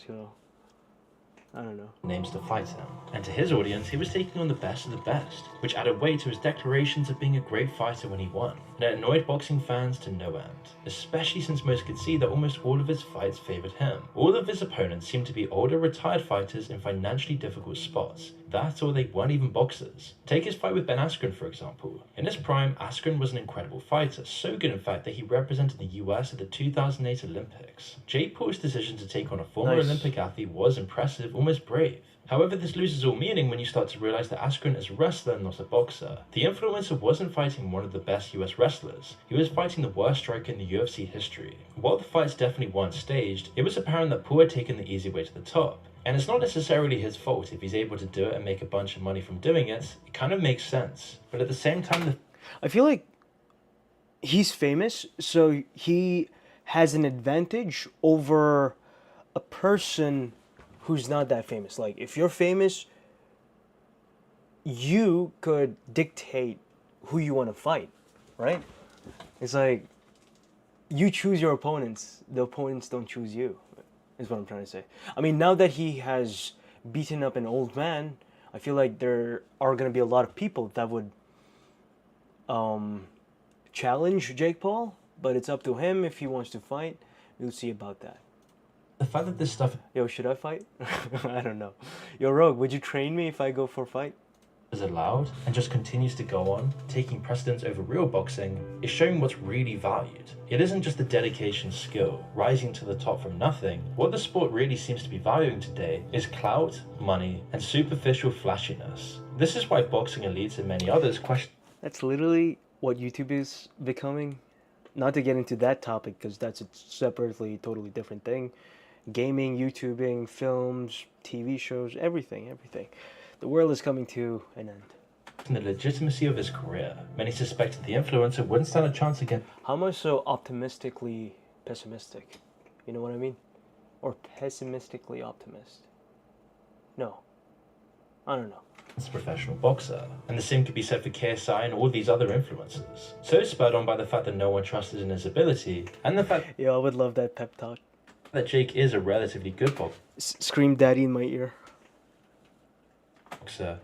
I don't know. Names to fight him. And to his audience, he was taking on the best of the best, which added weight to his declarations of being a great fighter when he won. And it annoyed boxing fans to no end, especially since most could see that almost all of his fights favored him. All of his opponents seemed to be older retired fighters in financially difficult spots. That, or they weren't even boxers. Take his fight with Ben Askren, for example. In his prime, Askren was an incredible fighter, so good in fact that he represented the US at the 2008 Olympics. Jake Paul's decision to take on a former Olympic athlete was impressive, almost brave. However, this loses all meaning when you start to realize that Askren is a wrestler, not a boxer. The influencer wasn't fighting one of the best US wrestlers, he was fighting the worst striker in the UFC history. While the fights definitely weren't staged, it was apparent that Paul had taken the easy way to the top. And it's not necessarily his fault if he's able to do it and make a bunch of money from doing it. It kind of makes sense. But at the same time, I feel like he's famous, so he has an advantage over a person who's not that famous. Like, if you're famous, you could dictate who you want to fight, right? It's like you choose your opponents, the opponents don't choose you, is what I'm trying to say. I mean, now that he has beaten up an old man, I feel like there are going to be a lot of people that would challenge Jake Paul, but it's up to him if he wants to fight. We'll see about that. the fact that this stuff... Yo, should I fight? I don't know. Yo, Rogue, would you train me if I go for a fight? is allowed and just continues to go on, taking precedence over real boxing, is showing what's really valued. It isn't just the dedication, skill, rising to the top from nothing. What the sport really seems to be valuing today is clout, money, and superficial flashiness. This is why boxing elites and many others question. That's literally what YouTube is becoming. Not to get into that topic, because that's a separately, totally different thing. Gaming, YouTubing, films, TV shows, everything. The world is coming to an end. The legitimacy of his career. Many suspected the influencer wouldn't stand a chance again. How am I so optimistically pessimistic? You know what I mean? Or pessimistically optimist? No. I don't know. As a professional boxer. And the same could be said for KSI and all these other influencers. So spurred on by the fact that no one trusted in his ability, and the fact Yeah, I would love that pep talk. that Jake is a relatively good boxer. Scream daddy in my ear.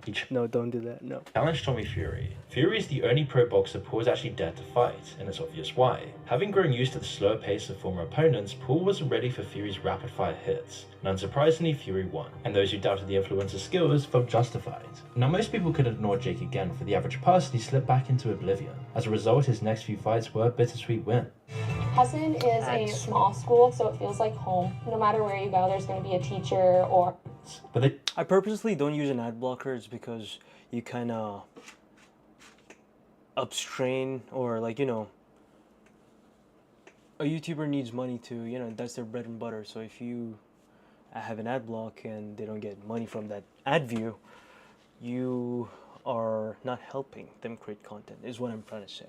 Each No, don't do that, no. challenged Tommy Fury. Fury is the only pro boxer Paul has actually dared to fight, and it's obvious why. Having grown used to the slower pace of former opponents, Paul wasn't ready for Fury's rapid-fire hits, and unsurprisingly Fury won, and those who doubted the influencer's skills felt justified. Now most people could ignore Jake again. For the average person, he slipped back into oblivion. As a result, his next few fights were a bittersweet win. TYSON is a small school, so it feels like home. No matter where you go, there's going to be a teacher or... But I purposely don't use an ad blocker. It's because you kind of upstrain, or like, you know, a YouTuber needs money to, you know, that's their bread and butter. So if you have an ad block and they don't get money from that ad view, you are not helping them create content, is what I'm trying to say.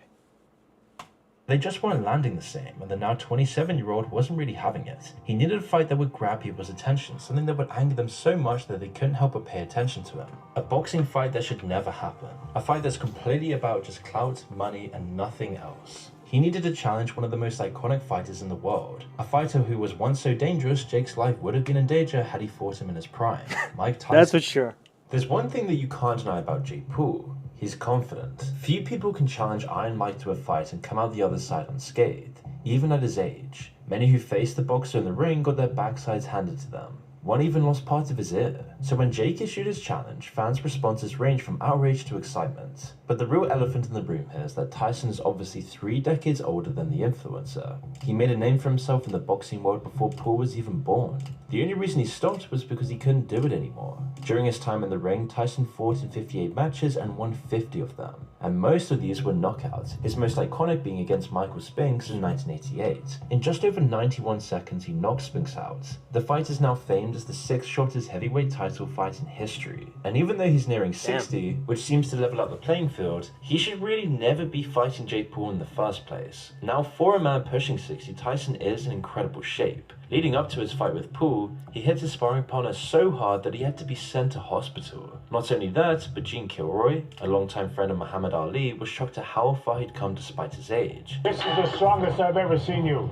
they just weren't landing the same, and the now 27-year-old wasn't really having it. He needed a fight that would grab people's attention, something that would anger them so much that they couldn't help but pay attention to him. A boxing fight that should never happen. A fight that's completely about just clout, money, and nothing else. He needed to challenge one of the most iconic fighters in the world. A fighter who was once so dangerous, Jake's life would have been in danger had he fought him in his prime. Mike Tyson. That's for sure. There's one thing that you can't deny about Jake Paul. He's confident. Few people can challenge Iron Mike to a fight and come out the other side unscathed, even at his age. Many who faced the boxer in the ring got their backsides handed to them. One even lost part of his ear. So when Jake issued his challenge, fans' responses ranged from outrage to excitement. But the real elephant in the room here is that Tyson is obviously 3 decades older than the influencer. He made a name for himself in the boxing world before Paul was even born. The only reason he stopped was because he couldn't do it anymore. During his time in the ring, Tyson fought in 58 matches and won 50 of them. And most of these were knockouts, his most iconic being against Michael Spinks in 1988. In just over 91 seconds, he knocked Spinks out. The fight is now famed as the 6th shortest heavyweight title fight in history. And even though he's nearing 60, which seems to level out the playing field, he should really never be fighting Jake Paul in the first place. Now, for a man pushing 60, Tyson is in incredible shape. Leading up to his fight with Paul, he hit his sparring partner so hard that he had to be sent to hospital. Not only that, but Gene Kilroy, a longtime friend of Muhammad Ali, was shocked at how far he'd come despite his age. This is the strongest I've ever seen you.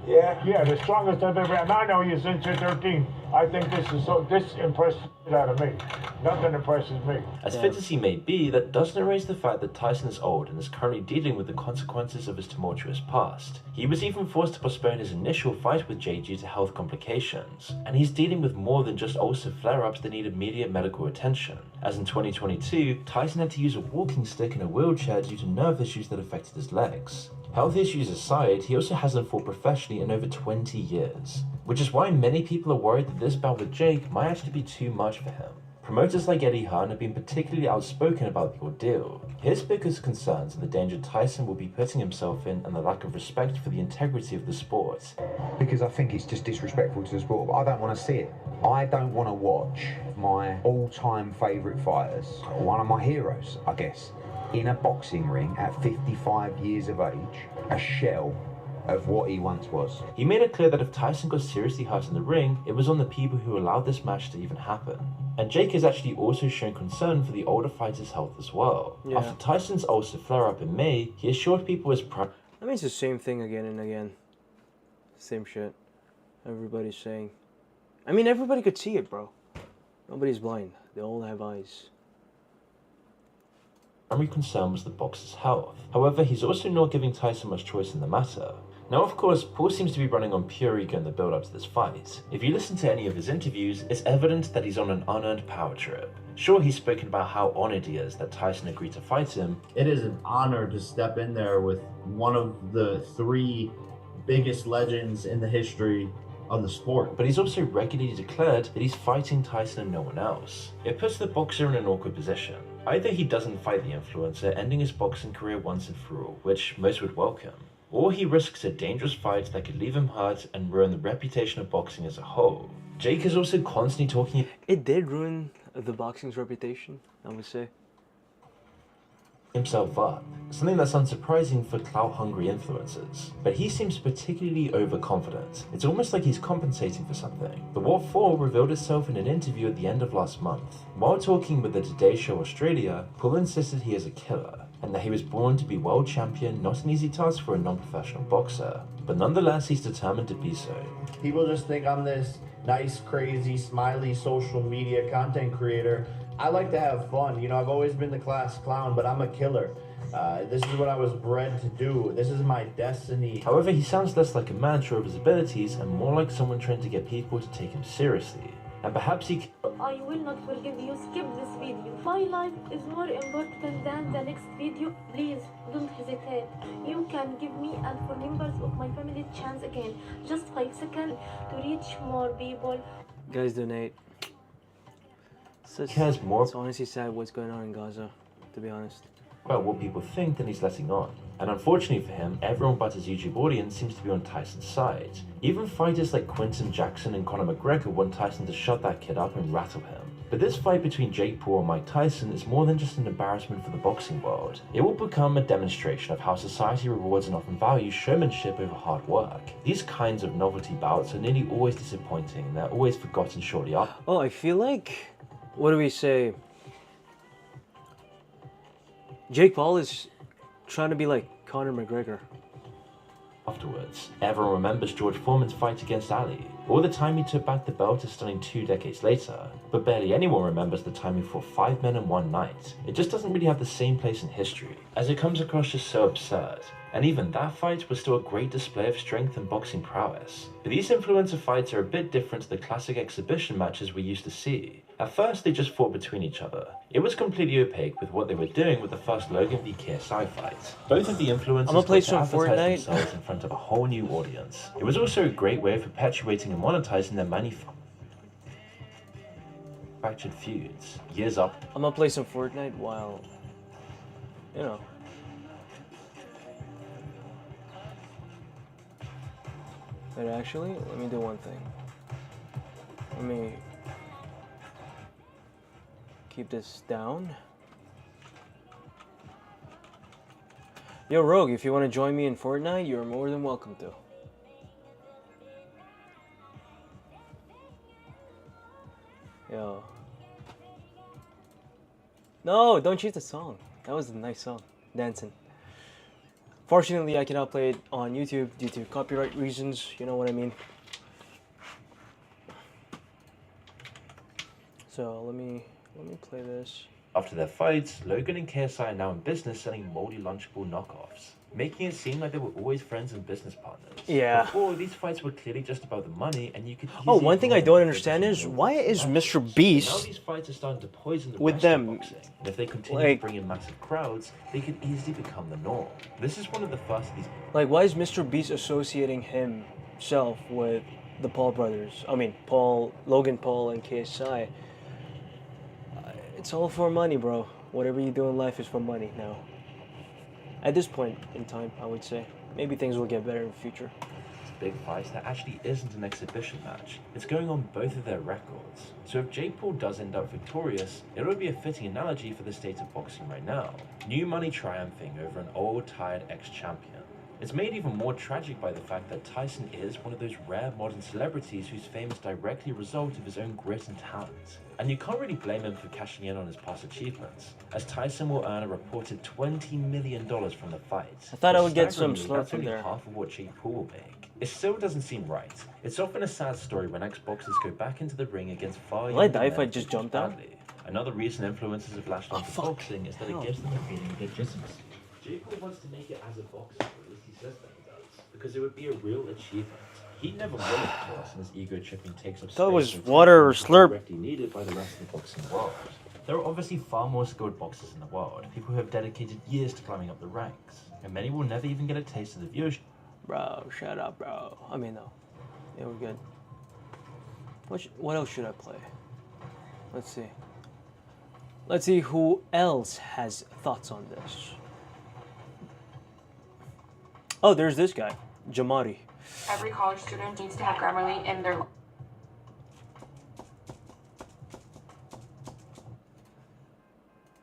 Yeah? Yeah, the strongest I've ever. And I know you since you're 13. I think this impressed the out of me. Nothing impresses me. As fit as he may be, that doesn't erase the fact that Tyson is old and is currently dealing with the consequences of his tumultuous past. He was even forced to postpone his initial fight with Jay due to health complications, and he's dealing with more than just ulcer flare-ups that need immediate medical attention. As in 2022, Tyson had to use a walking stick in a wheelchair due to nerve issues that affected his legs. Health issues aside, he also hasn't fought professionally in over 20 years, which is why many people are worried that this bout with Jake might actually be too much for him. Promoters like Eddie Hearn have been particularly outspoken about the ordeal. His biggest concerns are the danger Tyson will be putting himself in and the lack of respect for the integrity of the sport. Because I think it's just disrespectful to the sport. I don't want to see it. I don't want to watch my all-time favourite fighters, one of my heroes, I guess, in a boxing ring at 55 years of age, a shell of what he once was. He made it clear that if Tyson got seriously hurt in the ring, it was on the people who allowed this match to even happen. And Jake has actually also shown concern for the older fighter's health as well. Yeah. After Tyson's ulcer flare-up in May, he assured people his I mean, it's the same thing again and again. Same shit. Everybody's saying. I mean, everybody could see it, bro. Nobody's blind. They all have eyes. primary concern was the boxer's health. However, he's also not giving Tyson much choice in the matter. Now, of course, Paul seems to be running on pure ego in the build-up to this fight. If you listen to any of his interviews, it's evident that he's on an unearned power trip. Sure, he's spoken about how honored he is that Tyson agreed to fight him. It is an honor to step in there with one of the 3 biggest legends in the history of the sport. But he's also regularly declared that he's fighting Tyson and no one else. It puts the boxer in an awkward position. Either he doesn't fight the influencer, ending his boxing career once and for all, which most would welcome, or he risks a dangerous fight that could leave him hurt and ruin the reputation of boxing as a whole. Jake is also constantly talking. It did ruin the boxing's reputation, I would say. Himself up, something that's unsurprising for clout-hungry influencers. But he seems particularly overconfident. It's almost like he's compensating for something. The what for revealed itself in an interview at the end of last month. While talking with the Today Show Australia, Paul insisted he is a killer, and that he was born to be world champion, not an easy task for a non-professional boxer. But nonetheless, he's determined to be so. People just think I'm this nice, crazy, smiley social media content creator. I like to have fun. You know, I've always been the class clown, but I'm a killer. This is what I was bred to do. This is my destiny. However, he sounds less like a man sure of his abilities and more like someone trying to get people to take him seriously. And perhaps he... I will not forgive you. Skip this video. My life is more important than the next video. Please don't hesitate. You can give me and for members of my family chance again. Just 5 seconds to reach more people. Guys, donate. It's honestly sad what's going on in Gaza, to be honest. Well, what people think than he's letting on. And unfortunately for him, everyone but his YouTube audience seems to be on Tyson's side. Even fighters like Quinton Jackson and Conor McGregor want Tyson to shut that kid up and rattle him. But this fight between Jake Paul and Mike Tyson is more than just an embarrassment for the boxing world. It will become a demonstration of how society rewards and often values showmanship over hard work. These kinds of novelty bouts are nearly always disappointing and they're always forgotten shortly after. Oh, I feel like... What do we say? Jake Paul is trying to be like Conor McGregor. Afterwards, everyone remembers George Foreman's fight against Ali, or the time he took back the belt a stunning 2 decades later, but barely anyone remembers the time he fought 5 men in one night. It just doesn't really have the same place in history, as it comes across just so absurd. And even that fight was still a great display of strength and boxing prowess. But these influencer fights are a bit different to the classic exhibition matches we used to see. At first, they just fought between each other. It was completely opaque with what they were doing with the first Logan v KSI fight. Both of the influencers got to advertise themselves in front of a whole new audience. It was also a great way of perpetuating and monetizing their manufactured feuds. Years up. I'm gonna play some Fortnite while, you know. But actually, let me do one thing. Let me keep this down. Yo, Rogue, if you want to join me in Fortnite, you're more than welcome to. Yo. No, don't choose the song. That was a nice song. Dancing. Fortunately, I cannot play it on YouTube due to copyright reasons. You know what I mean. So let me play this. After their fights, Logan and KSI are now in business selling moldy Lunchable knockoffs, making it seem like they were always friends and business partners. Yeah. Before, these fights were clearly just about the money, and you could. Oh, one thing I don't understand is why is Mr. Beast now these fights are starting to poison the with rest them? of boxing. And if they continue Like, to bring in massive crowds, they could easily become the norm. This is one of the first of these. Like, why is Mr. Beast associating himself with the Paul brothers? I mean, Logan Paul, and KSI. It's all for money, bro. Whatever you do in life is for money now. At this point in time, I would say. Maybe things will get better in the future. It's a big fight that actually isn't an exhibition match. It's going on both of their records. So if Jake Paul does end up victorious, it would be a fitting analogy for the state of boxing right now. New money triumphing over an old, tired ex-champion. It's made even more tragic by the fact that Tyson is one of those rare modern celebrities whose fame is directly a result of his own grit and talent. And you can't really blame him for cashing in on his past achievements, as Tyson will earn a reported $20 million from the fight. I thought I would get some slurp That's from only there. half of what Jake Paul will make. It still doesn't seem right. It's often a sad story when ex-boxers go back into the ring against far Will I die younger if I men just who jumped out? badly. Another reason influencers have lashed onto boxing is that it gives them a feeling of legitimacy. Jake Paul wants to make it as a boxer, or at least he says that he does, because it would be a real achievement. He never will, of course, and his ego-tripping takes up That was space water or that's slurp. directly needed by the rest of the boxing world. There are obviously far more skilled boxers in the world, people who have dedicated years to climbing up the ranks, and many will never even get a taste of the viewership. Bro, shut up, bro. I mean, no. Yeah, we're good. What else should I play? Let's see. Let's see who else has thoughts on this. Oh, there's this guy, Jamari. Every college student needs to have Grammarly in their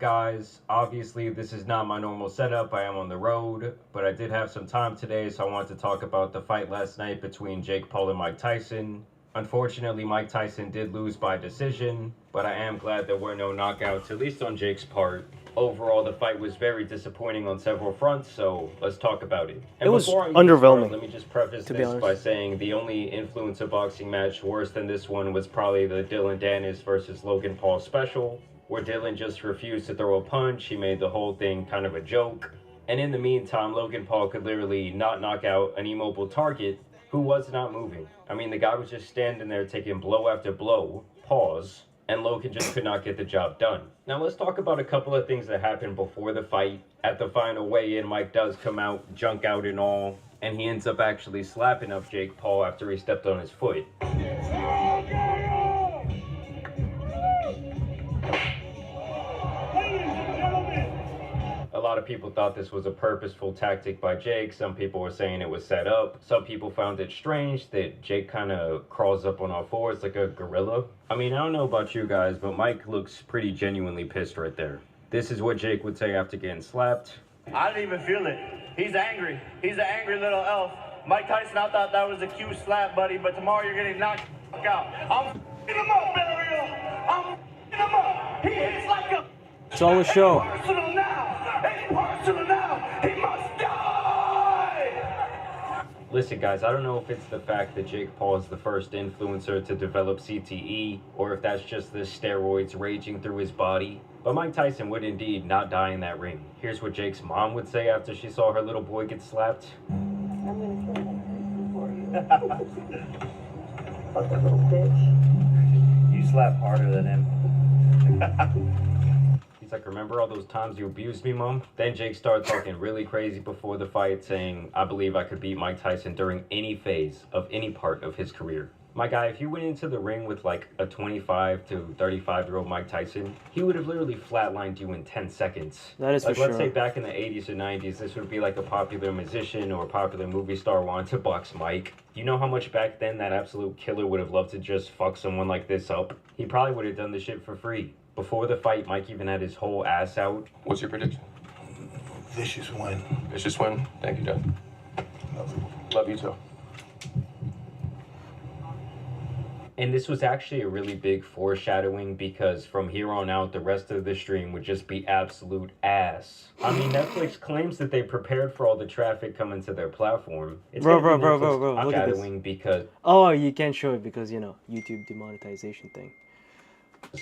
Guys, obviously this is not my normal setup. I am on the road, but I did have some time today, so I wanted to talk about the fight last night between Jake Paul and Mike Tyson. Unfortunately, Mike Tyson did lose by decision, but I am glad there were no knockouts, at least on Jake's part. Overall, the fight was very disappointing on several fronts, so let's talk about it. And it was before I even underwhelming. start, let me just preface this by saying the only influencer boxing match worse than this one was probably the Dylan Dennis versus Logan Paul special, where Dylan just refused to throw a punch. He made the whole thing kind of a joke. And in the meantime, Logan Paul could literally not knock out an immobile target who was not moving. I mean, the guy was just standing there taking blow after blow, pause, and Logan just could not get the job done. Now let's talk about a couple of things that happened before the fight. At the final weigh-in, Mike does come out, junk out and all, and he ends up actually slapping up Jake Paul after he stepped on his foot. A lot of people thought this was a purposeful tactic by Jake. Some people were saying it was set up. Some people found it strange that Jake kind of crawls up on all fours like a gorilla. I mean, I don't know about you guys, but Mike looks pretty genuinely pissed right there. This is what Jake would say after getting slapped. I didn't even feel it. He's angry. He's an angry little elf. Mike Tyson, I thought that was a cute slap, buddy, but tomorrow you're getting knocked the fuck out. I'm f***ing him up, Burial. I'm f***ing him up. He hits like a... It's all a show. Personal now. It's personal now. He must die. Listen, guys, I don't know if it's the fact that Jake Paul is the first influencer to develop CTE, or if that's just the steroids raging through his body, but Mike Tyson would indeed not die in that ring. Here's what Jake's mom would say after she saw her little boy get slapped. I'm gonna kill that person for you. Fuck that little bitch. You slap harder than him. He's like, remember all those times you abused me, Mom? Then Jake started talking really crazy before the fight, saying, I believe I could beat Mike Tyson during any phase of any part of his career. My guy, if you went into the ring with like a 25 to 35-year-old Mike Tyson, he would have literally flatlined you in 10 seconds. That is like, for sure. let's say back in the 80s or 90s, this would be like a popular musician or a popular movie star wanting to box Mike. You know how much back then that absolute killer would have loved to just fuck someone like this up? He probably would have done this shit for free. Before the fight, Mike even had his whole ass out. What's your prediction? Vicious win. Vicious win. Thank you, Dad. Love you too. And this was actually a really big foreshadowing, because from here on out, the rest of the stream would just be absolute ass. I mean, Netflix claims that they prepared for all the traffic coming to their platform. It's Bro, gonna be bro, Netflix look at this. foreshadowing because... Oh, you can't show it because, you know, YouTube demonetization thing.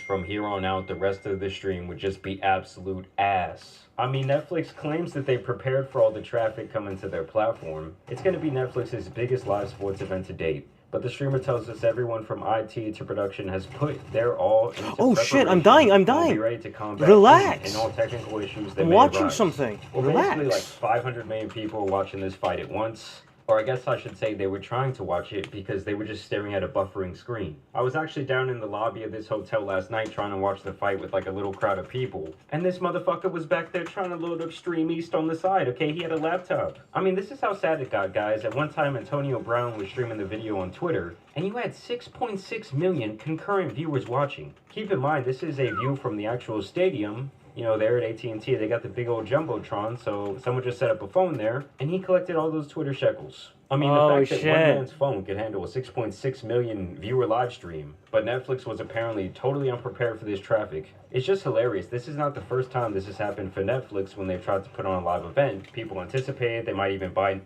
From here on out, the rest of the stream would just be absolute ass. I mean, Netflix claims that they prepared for all the traffic coming to their platform. It's going to be Netflix's biggest live sports event to date. But the streamer tells us everyone from IT to production has put their all into Oh shit, I'm dying, I'm dying. Be ready to combat Relax. and all technical issues that I'm may watching arise. something. Well, Relax. basically, like 500 million people are watching this fight at once. Or I guess I should say they were trying to watch it because they were just staring at a buffering screen. I was actually down in the lobby of this hotel last night trying to watch the fight with like a little crowd of people. And this motherfucker was back there trying to load up Stream East on the side, okay? He had a laptop. I mean, this is how sad it got, guys. At one time, Antonio Brown was streaming the video on Twitter, and you had 6.6 million concurrent viewers watching. Keep in mind, this is a view from the actual stadium. You know, there at AT&T, they got the big old Jumbotron, so someone just set up a phone there, and he collected all those Twitter shekels. I mean, the fact that one man's phone could handle a 6.6 million viewer live stream, but Netflix was apparently totally unprepared for this traffic. It's just hilarious. This is not the first time this has happened for Netflix when they've tried to put on a live event. People anticipated, they might even buy...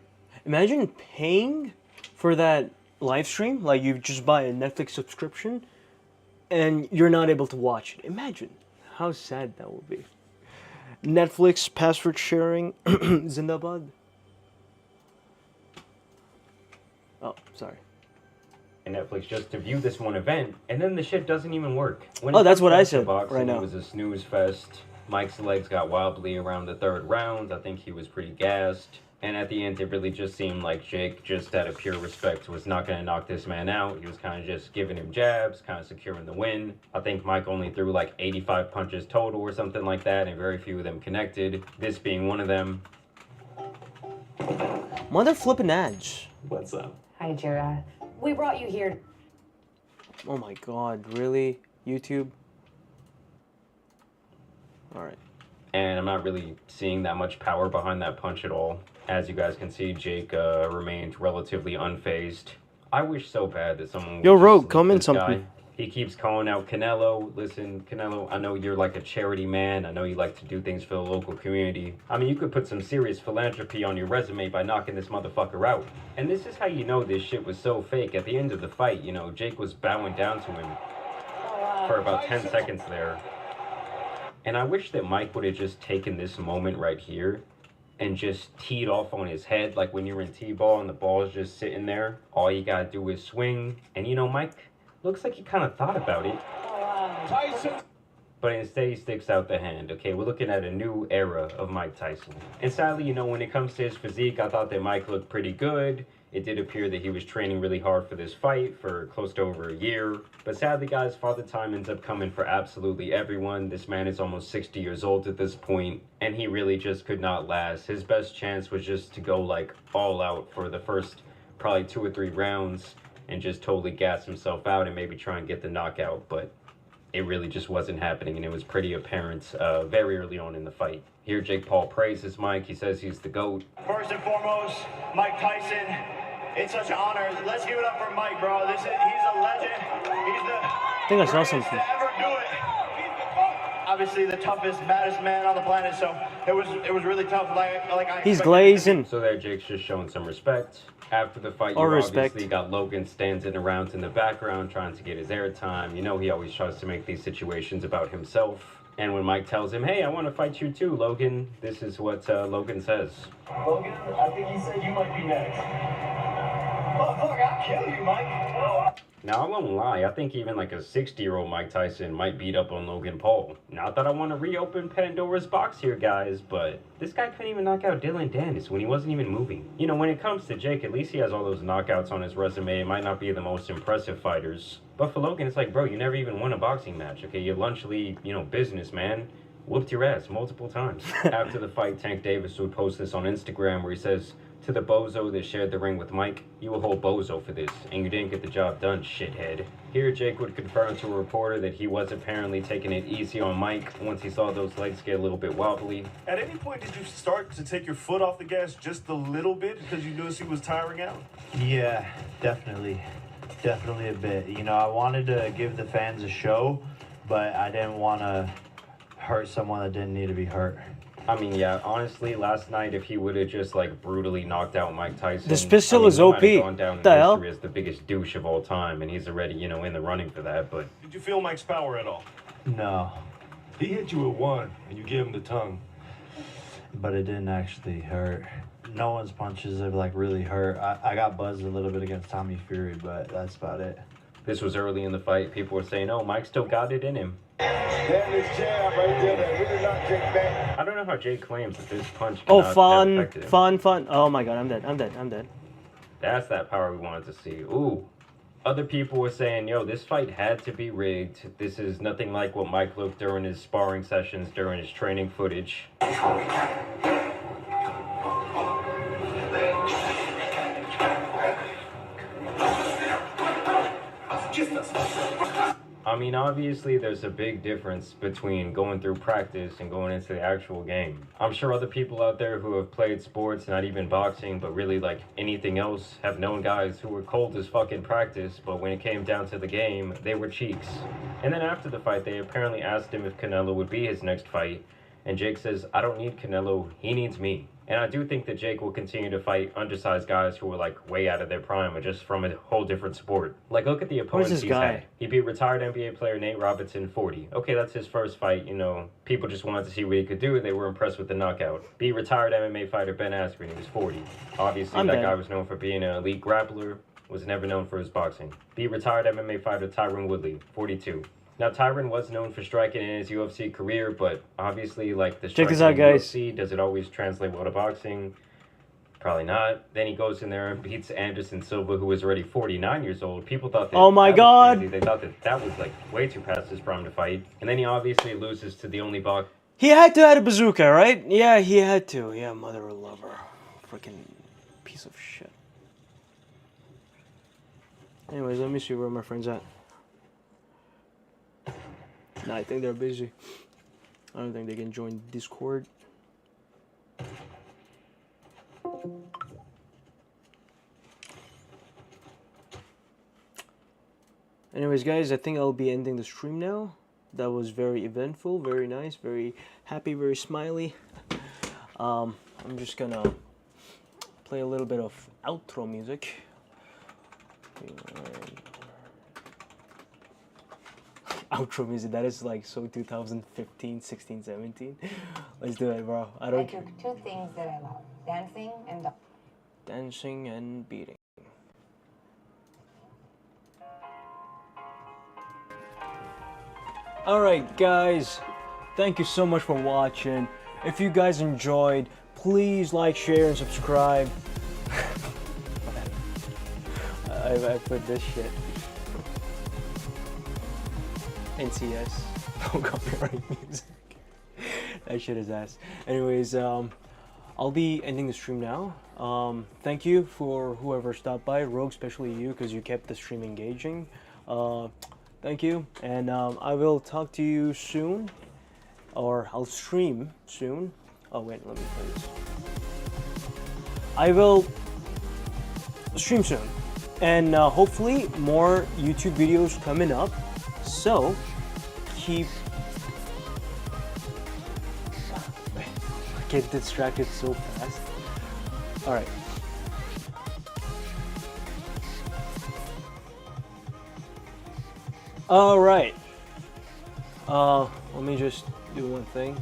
Imagine paying for that live stream, like you just buy a Netflix subscription, and you're not able to watch it. Imagine how sad that would be. Netflix password sharing, Zindabad. Oh, sorry. and Netflix just to view this one event, and then the shit doesn't even work. When Oh, it that's comes what down I to said boxing, right now. It was a snooze fest. Mike's legs got wobbly around the 3rd round. I think he was pretty gassed. And at the end, it really just seemed like Jake, just out of pure respect, was not going to knock this man out. He was kind of just giving him jabs, kind of securing the win. I think Mike only threw like 85 punches total or something like that, and very few of them connected, this being one of them. Mother flipping edge. What's up? Hi, Jira. We brought you here. Oh my god, really? YouTube? Alright. And I'm not really seeing that much power behind that punch at all. As you guys can see, Jake remained relatively unfazed. I wish so bad that someone would Yo, just Rogue, sleep comment this something. guy. He keeps calling out Canelo. Listen, Canelo, I know you're like a charity man. I know you like to do things for the local community. I mean, you could put some serious philanthropy on your resume by knocking this motherfucker out. And this is how you know this shit was so fake. At the end of the fight, you know, Jake was bowing down to him for about 10 seconds there. And I wish that Mike would have just taken this moment right here and just teed off on his head, like when you're in T-ball and the ball is just sitting there. All you gotta do is swing. And you know, Mike looks like he kind of thought about it. Tyson. But instead he sticks out the hand. Okay, we're looking at a new era of Mike Tyson. And sadly, you know, when it comes to his physique, I thought that Mike looked pretty good. It did appear that he was training really hard for this fight for close to over a year. But sadly, guys, Father Time ends up coming for absolutely everyone. This man is almost 60 years old at this point, and he really just could not last. His best chance was just to go, like, all out for the first probably 2 or 3 rounds and just totally gas himself out and maybe try and get the knockout. But it really just wasn't happening, and it was pretty apparent very early on in the fight. Here, Jake Paul praises Mike. He says he's the GOAT. First and foremost, Mike Tyson. It's such an honor. Let's give it up for Mike, bro. He's a legend. He's the I think I saw greatest something. to ever do it. Obviously, the toughest, baddest man on the planet. So it was really tough. Like I He's expected. glazing. So there, Jake's just showing some respect. After the fight, you Or respect. obviously got Logan standing around in the background trying to get his airtime. You know he always tries to make these situations about himself. And when Mike tells him, hey, I want to fight you too, Logan, this is what Logan says. Logan, I think he said you might be next. Motherfucker, I'll kill you, Mike. Now, I won't lie, I think even like a 60-year-old Mike Tyson might beat up on Logan Paul. Not that I want to reopen Pandora's box here, guys, but this guy couldn't even knock out Dylan Dennis when he wasn't even moving. You know, when it comes to Jake, at least he has all those knockouts on his resume. It might not be the most impressive fighters. But for Logan, it's like, bro, you never even won a boxing match, okay? You're lunch league, you know, businessman. Whooped your ass multiple times. After the fight, Tank Davis would post this on Instagram where he says, to the bozo that shared the ring with Mike, you a whole bozo for this, and you didn't get the job done, shithead. Here, Jake would confirm to a reporter that he was apparently taking it easy on Mike once he saw those legs get a little bit wobbly. At any point, did you start to take your foot off the gas just a little bit because you noticed he was tiring out? Yeah, definitely. Definitely a bit. You know, I wanted to give the fans a show, but I didn't want to hurt someone that didn't need to be hurt. I mean, yeah, honestly, last night, if he would have just, like, brutally knocked out Mike Tyson... This pistol I mean, is he might OP. have gone down in The hell? history as the biggest douche of all time, and he's already, you know, in the running for that, but... Did you feel Mike's power at all? No. He hit you with one, and you gave him the tongue. But it didn't actually hurt. No one's punches have, like, really hurt. I got buzzed a little bit against Tommy Fury, but that's about it. This was early in the fight. People were saying, oh, Mike still got it in him. There's his jab right there that really knocked Jake back. I don't know how Jake claims that this punch Oh, cannot have fun, affected him. fun. Oh my god, I'm dead. That's that power we wanted to see. Ooh. Other people were saying, yo, this fight had to be rigged. This is nothing like what Mike looked during his sparring sessions, during his training footage. I mean, obviously, there's a big difference between going through practice and going into the actual game. I'm sure other people out there who have played sports, not even boxing, but really like anything else, have known guys who were cold as fuck in practice, but when it came down to the game, they were cheeks. And then after the fight, they apparently asked him if Canelo would be his next fight, and Jake says, I don't need Canelo, he needs me. And I do think that Jake will continue to fight undersized guys who are like way out of their prime or just from a whole different sport. Like, look at the opponents this he's guy? had. He beat retired NBA player Nate Robinson 40. Okay, that's his first fight, you know. People just wanted to see what he could do. They were impressed with the knockout. Beat retired MMA fighter Ben Askren, he was 40. Obviously, I'm that dead. guy was known for being an elite grappler. was never known for his boxing. B. Retired MMA fighter Tyron Woodley, 42. Now, Tyron was known for striking in his UFC career, but obviously, like, the Check striking this out, in guys. UFC, does it always translate well to boxing? Probably not. Then he goes in there and beats Anderson Silva, who was already 49 years old. People thought that Oh my that was God. crazy. They thought that that was, like, way too past his prime to fight. And then he obviously loses to the only boxer. He had to add a bazooka, right? Yeah, he had to. Yeah, mother lover. Freaking piece of shit. Anyways, let me see where my friend's at. Nah, I think they're busy. I don't think they can join Discord. Anyways, guys, I think I'll be ending the stream now. That was very eventful, very nice, very happy, very smiley. I'm just gonna play a little bit of outro music. Outro music, that is like so 2015, 16, 17. Let's do it, bro. I took two things that I love, dancing and beating. Alright guys, thank you so much for watching. If you guys enjoyed, please like, share, and subscribe. I put this shit. NCS. No copyright music. That shit is ass. Anyways, I'll be ending the stream now. Thank you for whoever stopped by. Rogue, especially you, because you kept the stream engaging. Thank you, and I will talk to you soon, or I'll stream soon. Oh wait, let me play this. I will stream soon, and hopefully more YouTube videos coming up. So keep. I get distracted so fast. All right. All right. Let me just do one thing.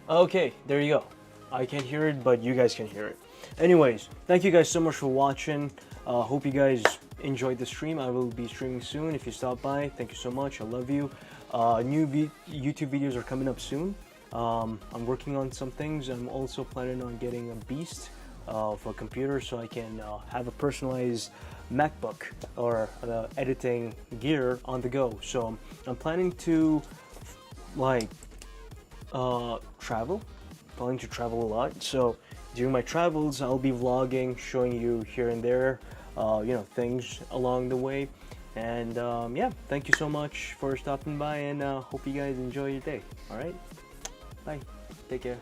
Okay, there you go. I can't hear it, but you guys can hear it. Anyways, thank you guys so much for watching. Hope you guys enjoyed the stream. I will be streaming soon. If you stop by, thank you so much. I love you. New YouTube videos are coming up soon. I'm working on some things. I'm also planning on getting a beast for a computer so I can have a personalized MacBook or editing gear on the go. So I'm planning to like travel. Planning to travel a lot. So during my travels, I'll be vlogging, showing you here and there, you know, things along the way. And yeah, thank you so much for stopping by, and hope you guys enjoy your day. All right, bye. Take care.